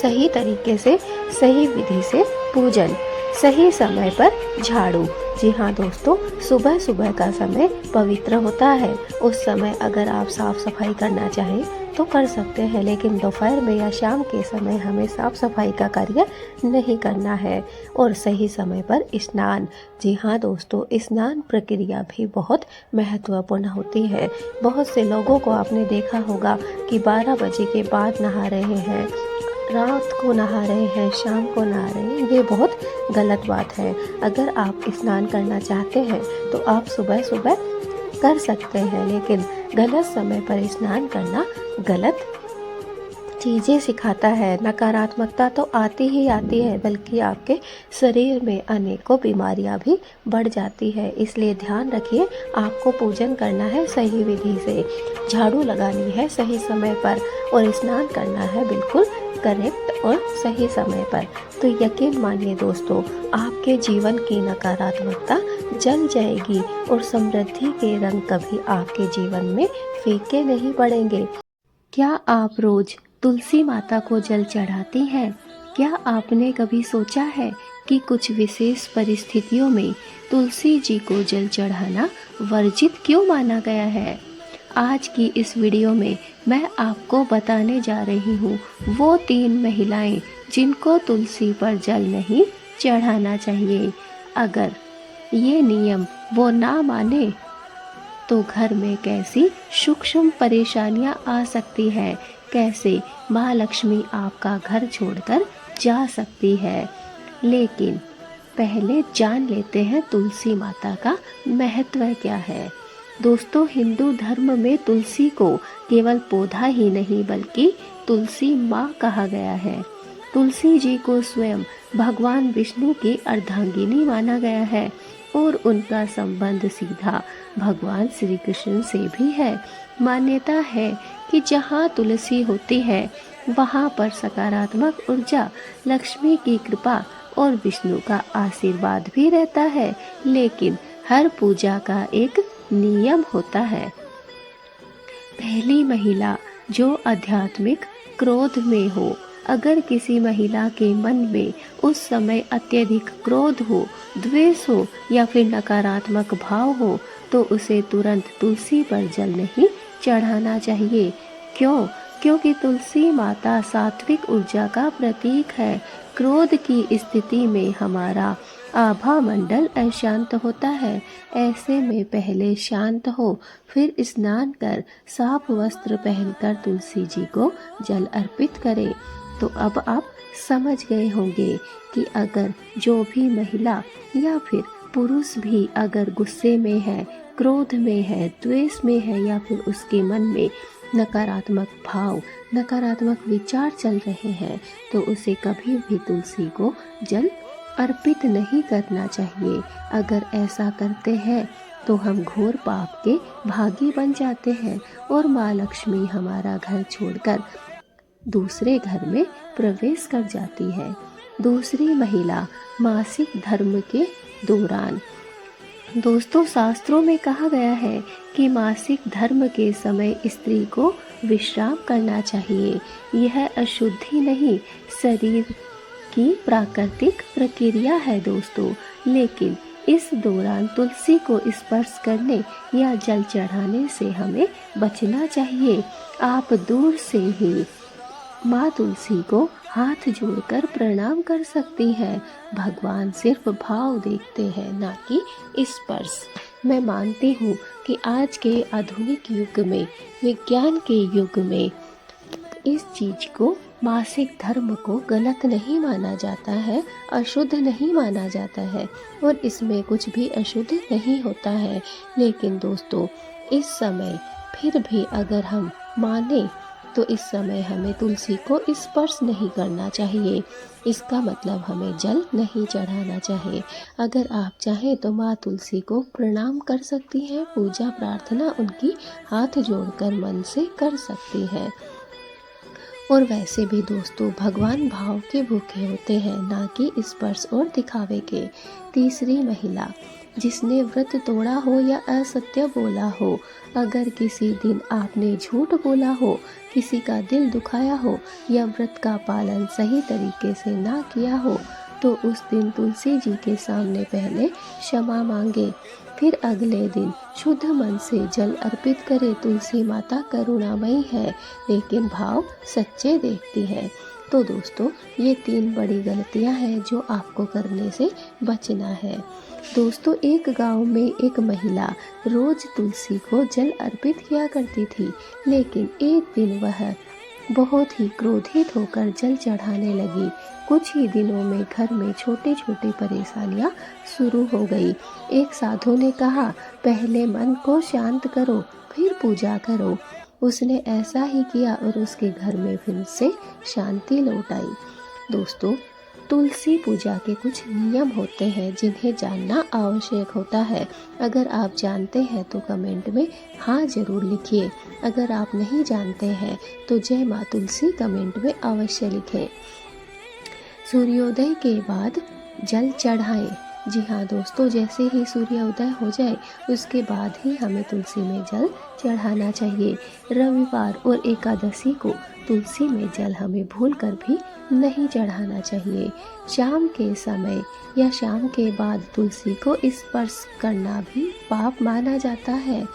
सही तरीके से, सही विधि से पूजन, सही समय पर झाड़ू। जी हाँ दोस्तों, सुबह सुबह का समय पवित्र होता है। उस समय अगर आप साफ सफाई करना चाहें तो कर सकते हैं, लेकिन दोपहर में या शाम के समय हमें साफ सफाई का कार्य नहीं करना है। और सही समय पर स्नान। जी हाँ दोस्तों, स्नान प्रक्रिया भी बहुत महत्वपूर्ण होती है। बहुत से लोगों को आपने देखा होगा कि 12 बजे के बाद नहा रहे हैं, रात को नहा रहे हैं, शाम को नहा रहे हैं। ये बहुत गलत बात है। अगर आप स्नान करना चाहते हैं तो आप सुबह सुबह कर सकते हैं, लेकिन गलत समय पर स्नान करना गलत चीज़ें सिखाता है। नकारात्मकता तो आती ही आती है, बल्कि आपके शरीर में अनेकों बीमारियां भी बढ़ जाती है। इसलिए ध्यान रखिए, आपको पूजन करना है सही विधि से, झाड़ू लगानी है सही समय पर, और स्नान करना है बिल्कुल करेक्ट और सही समय पर, तो यकीन मानिए दोस्तों, आपके जीवन की नकारात्मकता जल जाएगी और समृद्धि के रंग कभी आपके जीवन में फीके नहीं पड़ेंगे। क्या आप रोज तुलसी माता को जल चढ़ाती हैं? क्या आपने कभी सोचा है कि कुछ विशेष परिस्थितियों में तुलसी जी को जल चढ़ाना वर्जित क्यों माना गया है? आज की इस वीडियो में मैं आपको बताने जा रही हूँ वो 3 महिलाएं जिनको तुलसी पर जल नहीं चढ़ाना चाहिए। अगर ये नियम वो ना माने तो घर में कैसी सूक्ष्म परेशानियां आ सकती है, कैसे माँ लक्ष्मी आपका घर छोड़कर जा सकती है। लेकिन पहले जान लेते हैं तुलसी माता का महत्व क्या है। दोस्तों, हिंदू धर्म में तुलसी को केवल पौधा ही नहीं बल्कि तुलसी माँ कहा गया है। तुलसी जी को स्वयं भगवान विष्णु की अर्धांगिनी माना गया है और उनका संबंध सीधा भगवान श्री कृष्ण से भी है। मान्यता है कि जहाँ तुलसी होती है वहाँ पर सकारात्मक ऊर्जा, लक्ष्मी की कृपा और विष्णु का आशीर्वाद भी रहता है। लेकिन हर पूजा का एक नियम होता है। पहली महिला जो आध्यात्मिक क्रोध में हो। अगर किसी महिला के मन में उस समय अत्यधिक क्रोध हो, द्वेष हो या फिर नकारात्मक भाव हो तो उसे तुरंत तुलसी पर जल नहीं चढ़ाना चाहिए। क्यों? क्योंकि तुलसी माता सात्विक ऊर्जा का प्रतीक है। क्रोध की स्थिति में हमारा आभा मंडल अशांत होता है। ऐसे में पहले शांत हो, फिर स्नान कर साफ वस्त्र पहनकर तुलसी जी को जल अर्पित करें। तो अब आप समझ गए होंगे कि अगर जो भी महिला या फिर पुरुष भी अगर गुस्से में है, क्रोध में है, द्वेष में है या फिर उसके मन में नकारात्मक भाव, नकारात्मक विचार चल रहे हैं तो उसे कभी भी तुलसी को जल अर्पित नहीं करना चाहिए। अगर ऐसा करते हैं तो हम घोर पाप के भागी बन जाते हैं और माँ लक्ष्मी हमारा घर छोड़कर दूसरे घर में प्रवेश कर जाती है। दूसरी महिला मासिक धर्म के दौरान। दोस्तों, शास्त्रों में कहा गया है कि मासिक धर्म के समय स्त्री को विश्राम करना चाहिए। यह अशुद्धि नहीं, शरीर की प्राकृतिक प्रक्रिया है दोस्तों। लेकिन इस दौरान तुलसी को स्पर्श करने या जल चढ़ाने से हमें बचना चाहिए। आप दूर से ही माँ तुलसी को हाथ जोड़कर प्रणाम कर सकती हैं। भगवान सिर्फ भाव देखते हैं, ना कि स्पर्श। मैं मानती हूँ कि आज के आधुनिक युग में, विज्ञान के युग में इस चीज को, मासिक धर्म को गलत नहीं माना जाता है, अशुद्ध नहीं माना जाता है और इसमें कुछ भी अशुद्ध नहीं होता है। लेकिन दोस्तों, इस समय फिर भी अगर हम माने तो इस समय हमें तुलसी को स्पर्श नहीं करना चाहिए। इसका मतलब हमें जल नहीं चढ़ाना चाहिए। अगर आप चाहें तो माँ तुलसी को प्रणाम कर सकती हैं, पूजा प्रार्थना उनकी हाथ जोड़कर मन से कर सकती हैं। और वैसे भी दोस्तों, भगवान भाव के भूखे होते हैं, ना कि स्पर्श और दिखावे के। तीसरी महिला जिसने व्रत तोड़ा हो या असत्य बोला हो। अगर किसी दिन आपने झूठ बोला हो, किसी का दिल दुखाया हो या व्रत का पालन सही तरीके से ना किया हो तो उस दिन तुलसी जी के सामने पहले क्षमा मांगे, फिर अगले दिन शुद्ध मन से जल अर्पित करें। तुलसी माता करुणामयी है लेकिन भाव सच्चे देखती है। तो दोस्तों, ये 3 बड़ी गलतियां हैं जो आपको करने से बचना है। दोस्तों, एक गांव में एक महिला रोज तुलसी को जल अर्पित किया करती थी, लेकिन एक दिन वह बहुत ही क्रोधित होकर जल चढ़ाने लगी। कुछ ही दिनों में घर में छोटी छोटी परेशानियां शुरू हो गई। एक साधु ने कहा, पहले मन को शांत करो, फिर पूजा करो। उसने ऐसा ही किया और उसके घर में फिर से शांति लौट आई। दोस्तों, तुलसी पूजा के कुछ नियम होते हैं जिन्हें जानना आवश्यक होता है। अगर आप जानते हैं तो कमेंट में हाँ जरूर लिखिए। अगर आप नहीं जानते हैं तो जय माँ तुलसी कमेंट में अवश्य लिखें। सूर्योदय के बाद जल चढ़ाएं। जी हाँ दोस्तों, जैसे ही सूर्योदय हो जाए उसके बाद ही हमें तुलसी में जल चढ़ाना चाहिए। रविवार और एकादशी को तुलसी में जल हमें भूलकर भी नहीं चढ़ाना चाहिए। शाम के समय या शाम के बाद तुलसी को स्पर्श करना भी पाप माना जाता है।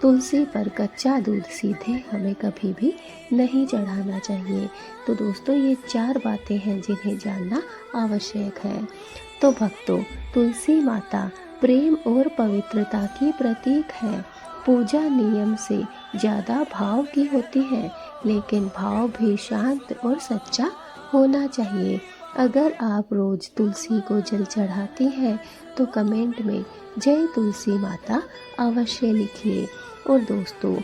तुलसी पर कच्चा दूध सीधे हमें कभी भी नहीं चढ़ाना चाहिए। तो दोस्तों, ये 4 बातें हैं जिन्हें जानना आवश्यक है। तो भक्तों, तुलसी माता प्रेम और पवित्रता की प्रतीक है। पूजा नियम से ज़्यादा भाव की होती है, लेकिन भाव भी शांत और सच्चा होना चाहिए। अगर आप रोज तुलसी को जल चढ़ाती हैं तो कमेंट में जय तुलसी माता अवश्य लिखिए। और दोस्तों,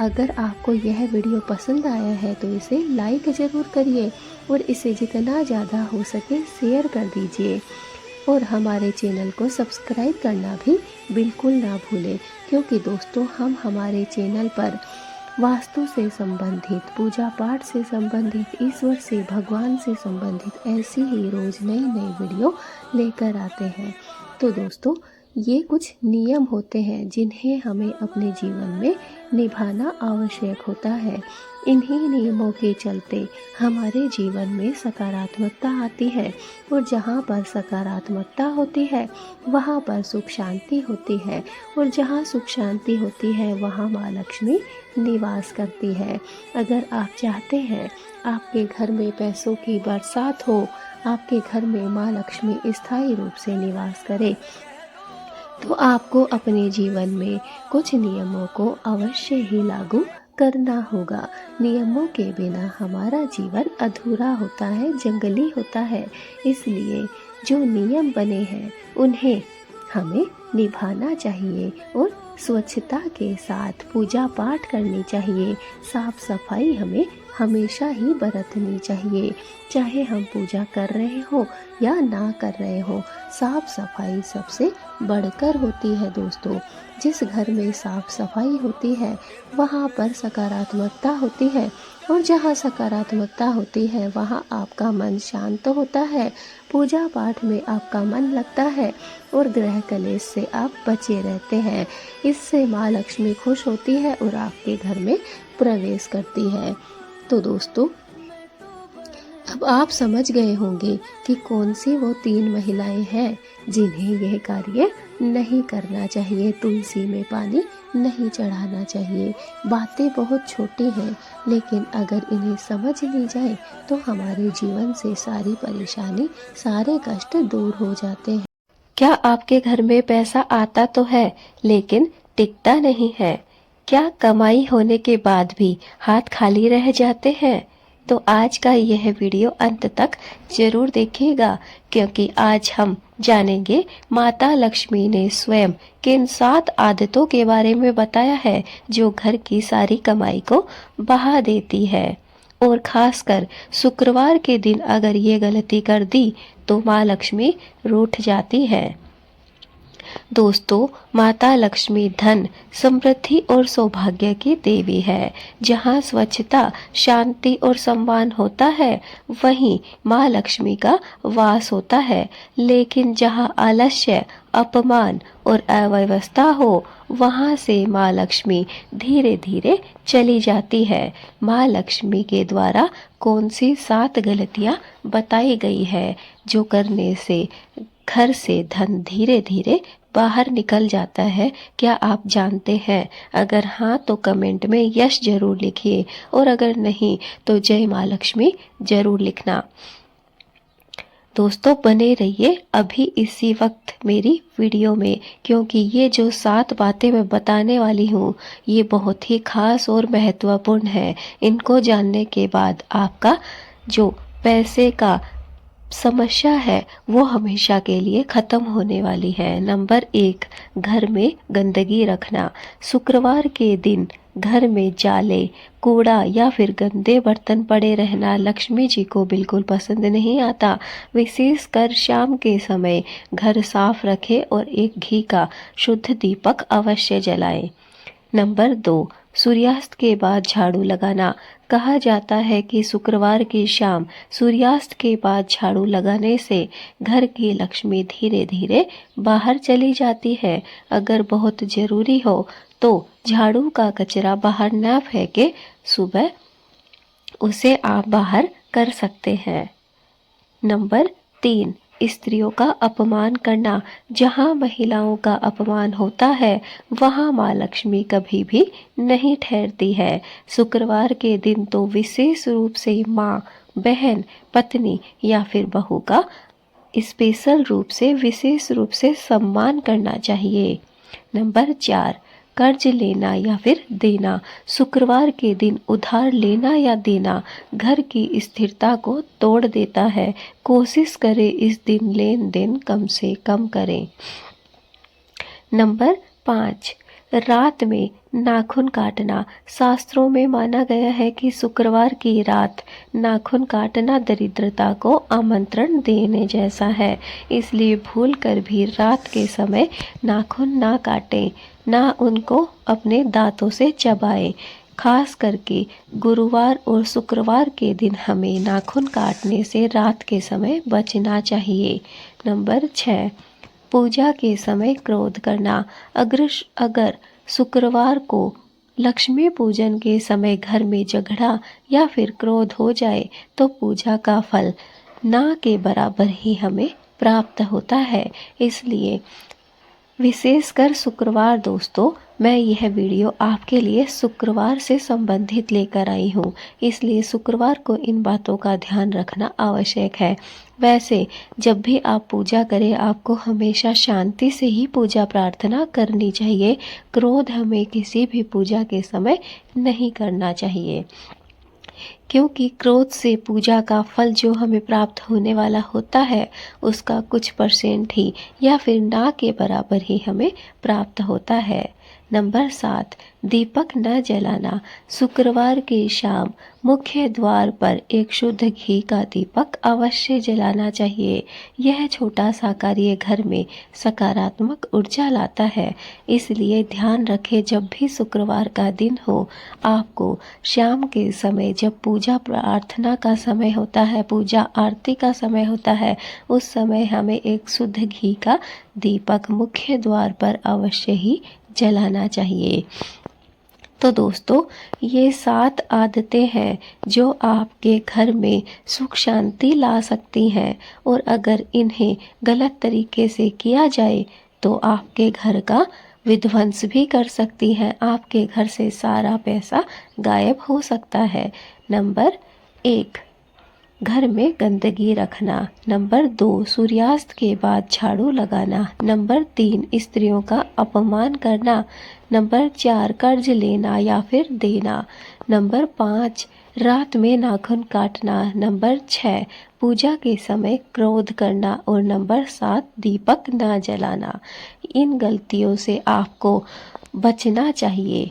अगर आपको यह वीडियो पसंद आया है तो इसे लाइक ज़रूर करिए और इसे जितना ज़्यादा हो सके शेयर कर दीजिए। और हमारे चैनल को सब्सक्राइब करना भी बिल्कुल ना भूलें, क्योंकि दोस्तों हम हमारे चैनल पर वास्तु से संबंधित, पूजा पाठ से संबंधित, ईश्वर से, भगवान से संबंधित ऐसी ही रोज़ नई नई वीडियो लेकर आते हैं। तो दोस्तों, ये कुछ नियम होते हैं जिन्हें हमें अपने जीवन में निभाना आवश्यक होता है। इन्हीं नियमों के चलते हमारे जीवन में सकारात्मकता आती है, और जहाँ पर सकारात्मकता होती है वहाँ पर सुख शांति होती है, और जहाँ सुख शांति होती है वहाँ माँ लक्ष्मी निवास करती है। अगर आप चाहते हैं आपके घर में पैसों की बरसात हो, आपके घर में माँ लक्ष्मी स्थायी रूप से निवास करे, तो आपको अपने जीवन में कुछ नियमों को अवश्य ही लागू करना होगा। नियमों के बिना हमारा जीवन अधूरा होता है, जंगली होता है। इसलिए जो नियम बने हैं उन्हें हमें निभाना चाहिए और स्वच्छता के साथ पूजा पाठ करनी चाहिए। साफ सफाई हमें हमेशा ही बरतनी चाहिए, चाहे हम पूजा कर रहे हो या ना कर रहे हो। साफ सफाई सबसे बढ़कर होती है दोस्तों। जिस घर में साफ सफाई होती है वहाँ पर सकारात्मकता होती है, और जहाँ सकारात्मकता होती है वहाँ आपका मन शांत होता है, पूजा पाठ में आपका मन लगता है, और ग्रह कलेश से आप बचे रहते हैं। इससे माँ लक्ष्मी खुश होती है और आपके घर में प्रवेश करती है। तो दोस्तों, अब आप समझ गए होंगे कि कौन सी वो 3 महिलाएं हैं जिन्हें यह कार्य नहीं करना चाहिए, तुलसी में पानी नहीं चढ़ाना चाहिए। बातें बहुत छोटी हैं, लेकिन अगर इन्हें समझ ली जाए तो हमारे जीवन से सारी परेशानी, सारे कष्ट दूर हो जाते हैं। क्या आपके घर में पैसा आता तो है लेकिन टिकता नहीं है? क्या कमाई होने के बाद भी हाथ खाली रह जाते हैं? तो आज का यह वीडियो अंत तक जरूर देखिएगा, क्योंकि आज हम जानेंगे माता लक्ष्मी ने स्वयं किन 7 आदतों के बारे में बताया है जो घर की सारी कमाई को बहा देती है। और खासकर शुक्रवार के दिन अगर ये गलती कर दी तो माँ लक्ष्मी रूठ जाती है। दोस्तों, माता लक्ष्मी धन, समृद्धि और सौभाग्य की देवी है। जहाँ स्वच्छता, शांति और सम्मान होता है वहीं माँ लक्ष्मी का वास होता है। लेकिन जहाँ आलस्य, अपमान और अव्यवस्था हो वहाँ से माँ लक्ष्मी धीरे धीरे चली जाती है। माँ लक्ष्मी के द्वारा कौन सी 7 गलतियाँ बताई गई है जो करने से घर से धन धीरे धीरे बाहर निकल जाता है? क्या आप जानते हैं? अगर हाँ तो कमेंट में यश जरूर लिखिए, और अगर नहीं तो जय माँ लक्ष्मी जरूर लिखना। दोस्तों, बने रहिए अभी इसी वक्त मेरी वीडियो में, क्योंकि ये जो 7 बातें मैं बताने वाली हूँ ये बहुत ही खास और महत्वपूर्ण है। इनको जानने के बाद आपका जो पैसे का समस्या है वो हमेशा के लिए खत्म होने वाली है। नंबर 1, घर में गंदगी रखना। शुक्रवार के दिन घर में जाले, कूड़ा या फिर गंदे बर्तन पड़े रहना लक्ष्मी जी को बिल्कुल पसंद नहीं आता। विशेषकर शाम के समय घर साफ रखें और एक घी का शुद्ध दीपक अवश्य जलाएं। नंबर 2, सूर्यास्त के बाद झाड़ू लगाना। कहा जाता है कि शुक्रवार की शाम सूर्यास्त के बाद झाड़ू लगाने से घर की लक्ष्मी धीरे धीरे बाहर चली जाती है। अगर बहुत ज़रूरी हो तो झाड़ू का कचरा बाहर ना फेंके, सुबह उसे आप बाहर कर सकते हैं। नंबर 3, स्त्रियों का अपमान करना। जहाँ महिलाओं का अपमान होता है वहाँ माँ लक्ष्मी कभी भी नहीं ठहरती है। शुक्रवार के दिन तो विशेष रूप से माँ, बहन, पत्नी या फिर बहू का स्पेशल रूप से विशेष रूप से सम्मान करना चाहिए। नंबर 4, कर्ज लेना या फिर देना। शुक्रवार के दिन उधार लेना या देना घर की स्थिरता को तोड़ देता है। कोशिश करें इस दिन लेन देन कम से कम करें। नंबर 5, रात में नाखून काटना। शास्त्रों में माना गया है कि शुक्रवार की रात नाखून काटना दरिद्रता को आमंत्रण देने जैसा है, इसलिए भूल कर भी रात के समय नाखून ना काटें, ना उनको अपने दांतों से चबाएं। खास करके गुरुवार और शुक्रवार के दिन हमें नाखून काटने से रात के समय बचना चाहिए। नंबर 6, पूजा के समय क्रोध करना। अगर शुक्रवार को लक्ष्मी पूजन के समय घर में झगड़ा या फिर क्रोध हो जाए तो पूजा का फल ना के बराबर ही हमें प्राप्त होता है। इसलिए विशेषकर शुक्रवार दोस्तों, मैं यह वीडियो आपके लिए शुक्रवार से संबंधित लेकर आई हूँ, इसलिए शुक्रवार को इन बातों का ध्यान रखना आवश्यक है। वैसे जब भी आप पूजा करें आपको हमेशा शांति से ही पूजा प्रार्थना करनी चाहिए। क्रोध हमें किसी भी पूजा के समय नहीं करना चाहिए, क्योंकि क्रोध से पूजा का फल जो हमें प्राप्त होने वाला होता है उसका कुछ परसेंट ही या फिर ना के बराबर ही हमें प्राप्त होता है। नंबर 7, दीपक न जलाना। शुक्रवार की शाम मुख्य द्वार पर एक शुद्ध घी का दीपक अवश्य जलाना चाहिए। यह छोटा सा कार्य घर में सकारात्मक ऊर्जा लाता है, इसलिए ध्यान रखें जब भी शुक्रवार का दिन हो आपको शाम के समय जब पूजा प्रार्थना का समय होता है, पूजा आरती का समय होता है, उस समय हमें एक शुद्ध घी का दीपक मुख्य द्वार पर अवश्य ही जलाना चाहिए। तो दोस्तों, ये 7 आदतें हैं जो आपके घर में सुख शांति ला सकती हैं, और अगर इन्हें गलत तरीके से किया जाए तो आपके घर का विध्वंस भी कर सकती हैं। आपके घर से सारा पैसा गायब हो सकता है। नंबर 1, घर में गंदगी रखना। नंबर 2, सूर्यास्त के बाद झाड़ू लगाना। नंबर 3, स्त्रियों का अपमान करना। नंबर 4, कर्ज लेना या फिर देना। नंबर 5, रात में नाखून काटना। नंबर 6, पूजा के समय क्रोध करना। और नंबर 7, दीपक न जलाना। इन गलतियों से आपको बचना चाहिए।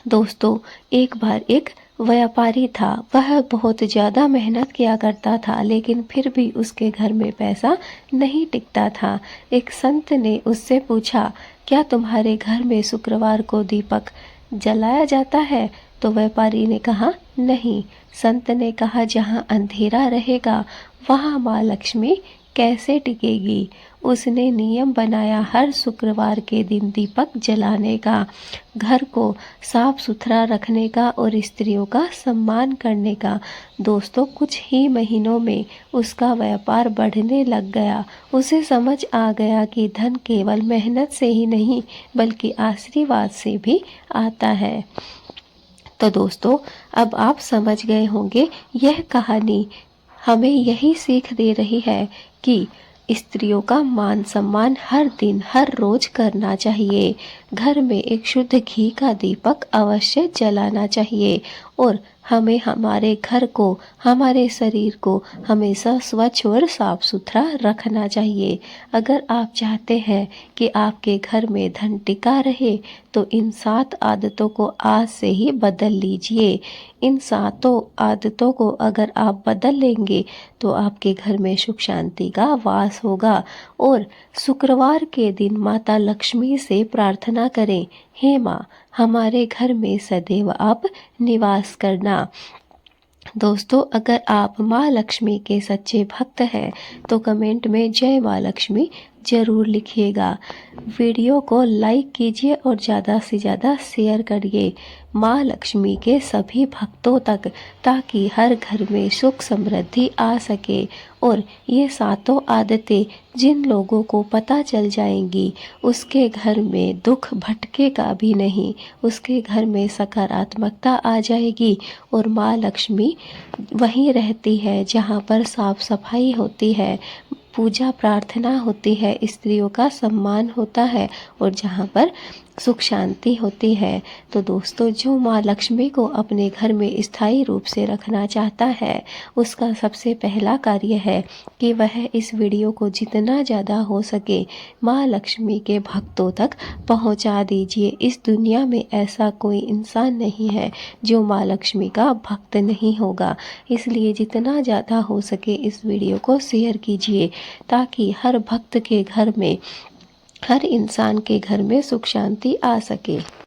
दोस्तों, एक बार एक व्यापारी था। वह बहुत ज़्यादा मेहनत किया करता था, लेकिन फिर भी उसके घर में पैसा नहीं टिकता था। एक संत ने उससे पूछा, क्या तुम्हारे घर में शुक्रवार को दीपक जलाया जाता है? तो व्यापारी ने कहा, नहीं। संत ने कहा, जहाँ अंधेरा रहेगा वहाँ माँ लक्ष्मी कैसे टिकेगी? उसने नियम बनाया हर शुक्रवार के दिन दीपक जलाने का, घर को साफ सुथरा रखने का और स्त्रियों का सम्मान करने का। दोस्तों, कुछ ही महीनों में उसका व्यापार बढ़ने लग गया। उसे समझ आ गया कि धन केवल मेहनत से ही नहीं बल्कि आशीर्वाद से भी आता है। तो दोस्तों, अब आप समझ गए होंगे, यह कहानी हमें यही सीख दे रही है कि स्त्रियों का मान सम्मान हर दिन हर रोज करना चाहिए। घर में एक शुद्ध घी का दीपक अवश्य जलाना चाहिए और हमें हमारे घर को, हमारे शरीर को हमेशा स्वच्छ और साफ सुथरा रखना चाहिए। अगर आप चाहते हैं कि आपके घर में धन टिका रहे तो इन 7 आदतों को आज से ही बदल लीजिए। इन 7 आदतों को अगर आप बदल लेंगे तो आपके घर में सुख शांति का वास होगा। और शुक्रवार के दिन माता लक्ष्मी से प्रार्थना करें, हे माँ, हमारे घर में सदैव आप निवास करना। दोस्तों, अगर आप माँ लक्ष्मी के सच्चे भक्त हैं तो कमेंट में जय माँ लक्ष्मी ज़रूर लिखिएगा। वीडियो को लाइक कीजिए और ज़्यादा से ज़्यादा शेयर करिए माँ लक्ष्मी के सभी भक्तों तक, ताकि हर घर में सुख समृद्धि आ सके और ये सातों आदतें जिन लोगों को पता चल जाएंगी उसके घर में दुख भटकेगा भी नहीं, उसके घर में सकारात्मकता आ जाएगी और माँ लक्ष्मी वहीं रहती है जहाँ पर साफ सफाई होती है, पूजा प्रार्थना होती है, स्त्रियों का सम्मान होता है और जहाँ पर सुख शांति होती है। तो दोस्तों, जो माँ लक्ष्मी को अपने घर में स्थायी रूप से रखना चाहता है उसका सबसे पहला कार्य है कि वह इस वीडियो को जितना ज़्यादा हो सके माँ लक्ष्मी के भक्तों तक पहुँचा दीजिए। इस दुनिया में ऐसा कोई इंसान नहीं है जो माँ लक्ष्मी का भक्त नहीं होगा, इसलिए जितना ज़्यादा हो सके इस वीडियो को शेयर कीजिए ताकि हर भक्त के घर में, हर इंसान के घर में सुख शांति आ सके।